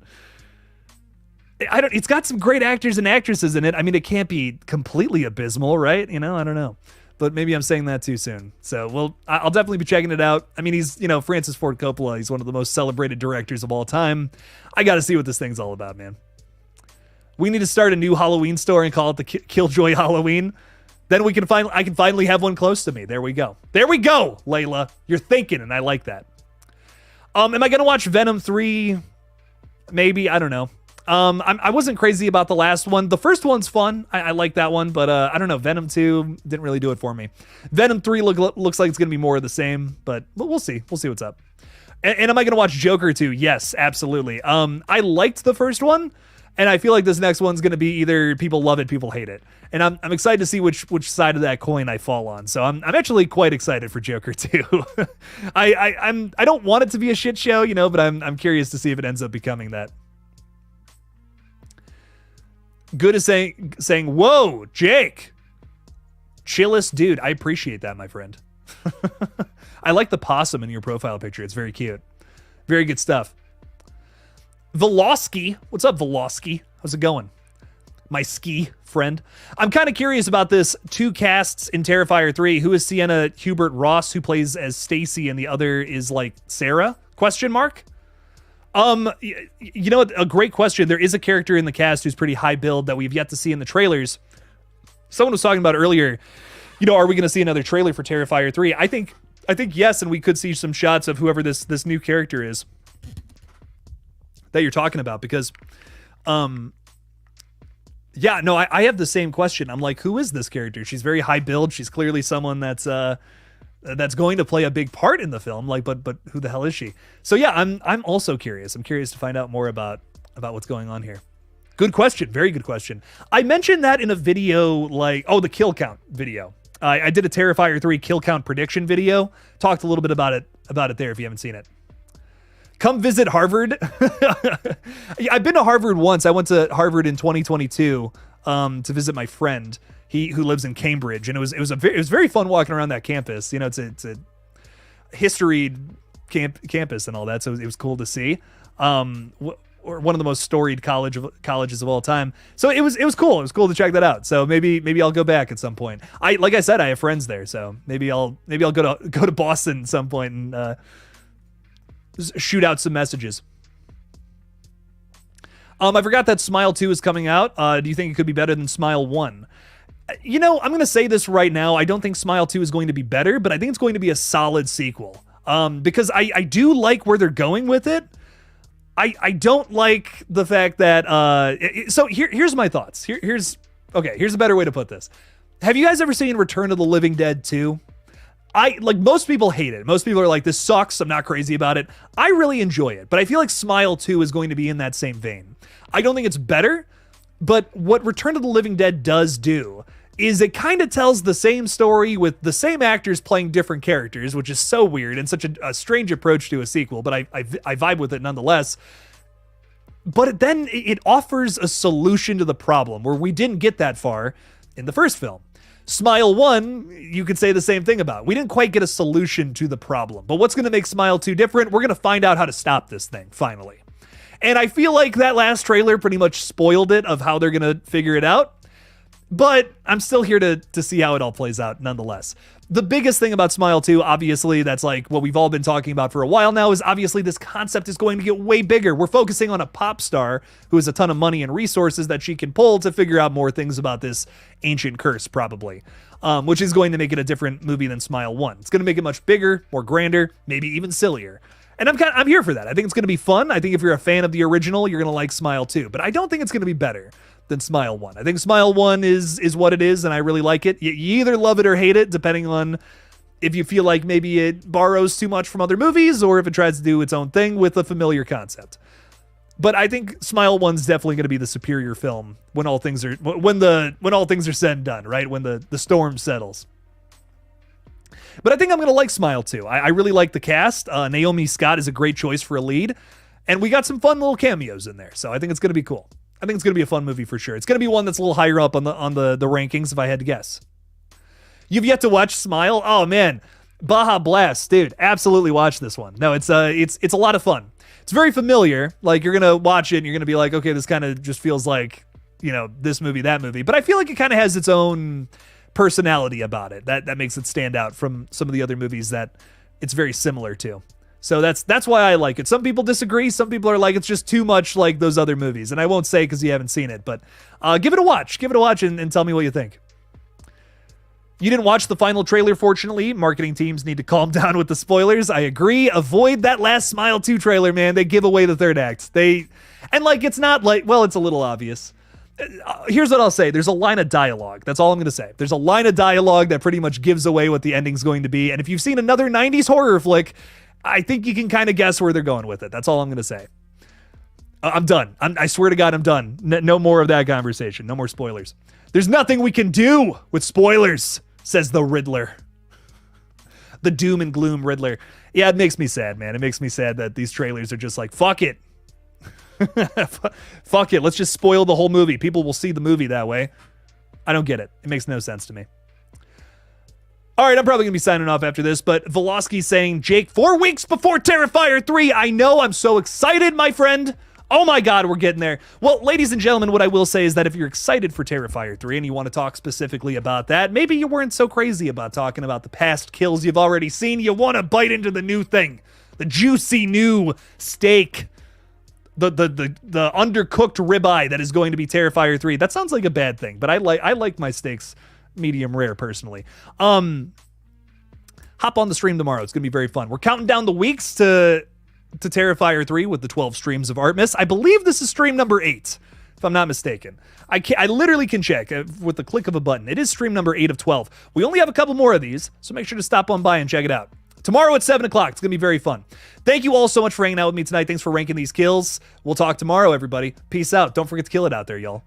It's got some great actors and actresses in it. I mean, it can't be completely abysmal, right? You know, I don't know. But maybe I'm saying that too soon. So, I'll definitely be checking it out. I mean, he's, Francis Ford Coppola. He's one of the most celebrated directors of all time. I got to see what this thing's all about, man. We need to start a new Halloween store and call it the Killjoy Halloween. Then I can finally have one close to me. There we go. There we go, Layla. You're thinking, and I like that. Am I going to watch Venom 3? Maybe. I don't know. I wasn't crazy about the last one. The first one's fun. I like that one, but I don't know. Venom 2 didn't really do it for me. Venom 3 looks like it's going to be more of the same, but we'll see. We'll see what's up. And am I going to watch Joker 2? Yes, absolutely. I liked the first one, and I feel like this next one's going to be either people love it, people hate it. And I'm excited to see which side of that coin I fall on. So I'm actually quite excited for Joker 2. I don't want it to be a shit show, but I'm curious to see if it ends up becoming that. Good is saying, whoa, Jake. Chillest dude. I appreciate that, my friend. I like the possum in your profile picture. It's very cute. Very good stuff. Velosky. What's up, Velosky? How's it going? My ski friend. I'm kind of curious about this 2 casts in Terrifier 3. Who is Sienna Hubert Ross, who plays as Stacy, and the other is like Sarah? Question mark? You know what? A great question. There is a character in the cast who's pretty high build that we've yet to see in the trailers. Someone was talking about earlier, are we going to see another trailer for Terrifier 3? I think yes, and we could see some shots of whoever this new character is that you're talking about, because yeah, no, I have the same question. I'm like, who is this character? She's very high build. She's clearly someone that's going to play a big part in the film. Like, but who the hell is she? So yeah, I'm also curious. I'm curious to find out more about what's going on here. Good question. Very good question. I mentioned that in a video, the kill count video. I did a Terrifier 3 kill count prediction video. Talked a little bit about it there if you haven't seen it. Come visit Harvard. I've been to Harvard once. I went to Harvard in 2022 to visit my friend, who lives in Cambridge, and it was very fun walking around that campus. It's a history campus and all that, so it was cool to see. Or one of the most storied colleges of all time. So it was cool. It was cool to check that out. So maybe I'll go back at some point. Like I said, I have friends there, so maybe I'll go to Boston at some point and shoot out some messages. I forgot that Smile 2 is coming out. Do you think it could be better than Smile 1? I'm going to say this right now. I don't think Smile 2 is going to be better, but I think it's going to be a solid sequel. Because I do like where they're going with it. I don't like the fact that so here's my thoughts. Here's a better way to put this. Have you guys ever seen Return of the Living Dead 2? Most people hate it. Most people are like, this sucks. I'm not crazy about it. I really enjoy it, but I feel like Smile 2 is going to be in that same vein. I don't think it's better, but what Return of the Living Dead does do is it kind of tells the same story with the same actors playing different characters, which is so weird and such a strange approach to a sequel, but I vibe with it nonetheless. But then it offers a solution to the problem where we didn't get that far in the first film. Smile 1, you could say the same thing about. We didn't quite get a solution to the problem, but what's going to make Smile 2 different? We're going to find out how to stop this thing, finally. And I feel like that last trailer pretty much spoiled it of how they're going to figure it out. But I'm still here to see how it all plays out nonetheless. The biggest thing about Smile 2, obviously, that's like what we've all been talking about for a while now, is obviously this concept is going to get way bigger. We're focusing on a pop star who has a ton of money and resources that she can pull to figure out more things about this ancient curse, probably, which is going to make it a different movie than Smile 1. It's going to make it much bigger, more grander, maybe even sillier. And I'm here for that. I think it's going to be fun. I think if you're a fan of the original, you're going to like Smile 2. But I don't think it's going to be better than Smile 1. I think Smile 1 is what it is, and I really like it. You either love it or hate it, depending on if you feel like maybe it borrows too much from other movies or if it tries to do its own thing with a familiar concept. But I think Smile 1's definitely going to be the superior film when all things are said and done, right? When the storm settles. But I think I'm going to like Smile 2. I really like the cast. Naomi Scott is a great choice for a lead, and we got some fun little cameos in there, so I think it's going to be cool. I think it's going to be a fun movie for sure. It's going to be one that's a little higher up on the rankings if I had to guess. You've yet to watch Smile? Oh man, Baja Blast, dude, absolutely watch this one. No, it's a lot of fun. It's very familiar. Like, you're going to watch it and you're going to be like, okay, this kind of just feels like, this movie, that movie. But I feel like it kind of has its own personality about it that makes it stand out from some of the other movies that it's very similar to. So that's why I like it. Some people disagree. Some people are like, it's just too much like those other movies. And I won't say because you haven't seen it, but give it a watch. Give it a watch and tell me what you think. You didn't watch the final trailer, fortunately. Marketing teams need to calm down with the spoilers. I agree. Avoid that last Smile 2 trailer, man. They give away the third act. It's not like, well, it's a little obvious. Here's what I'll say. There's a line of dialogue. That's all I'm going to say. There's a line of dialogue that pretty much gives away what the ending's going to be. And if you've seen another 90s horror flick, I think you can kind of guess where they're going with it. That's all I'm going to say. I'm done. I swear to God, I'm done. No more of that conversation. No more spoilers. There's nothing we can do with spoilers, says the Riddler. The doom and gloom Riddler. Yeah, it makes me sad, man. It makes me sad that these trailers are just like, fuck it. Fuck it. Let's just spoil the whole movie. People will see the movie that way. I don't get it. It makes no sense to me. All right, I'm probably going to be signing off after this, but Volosky saying, Jake, 4 weeks before Terrifier 3. I know. I'm so excited, my friend. Oh my God, we're getting there. Well, ladies and gentlemen, what I will say is that if you're excited for Terrifier 3 and you want to talk specifically about that, maybe you weren't so crazy about talking about the past kills you've already seen. You want to bite into the new thing, the juicy new steak, the undercooked ribeye that is going to be Terrifier 3. That sounds like a bad thing, but I like my steaks medium rare personally. Hop on the stream tomorrow. It's going to be very fun. We're counting down the weeks to Terrifier 3 with the 12 streams of Artemis. I believe this is stream number 8, if I'm not mistaken. I literally can check with the click of a button. It is stream number 8 of 12. We only have a couple more of these, so make sure to stop on by and check it out. Tomorrow at 7 o'clock. It's going to be very fun. Thank you all so much for hanging out with me tonight. Thanks for ranking these kills. We'll talk tomorrow, everybody. Peace out. Don't forget to kill it out there, y'all.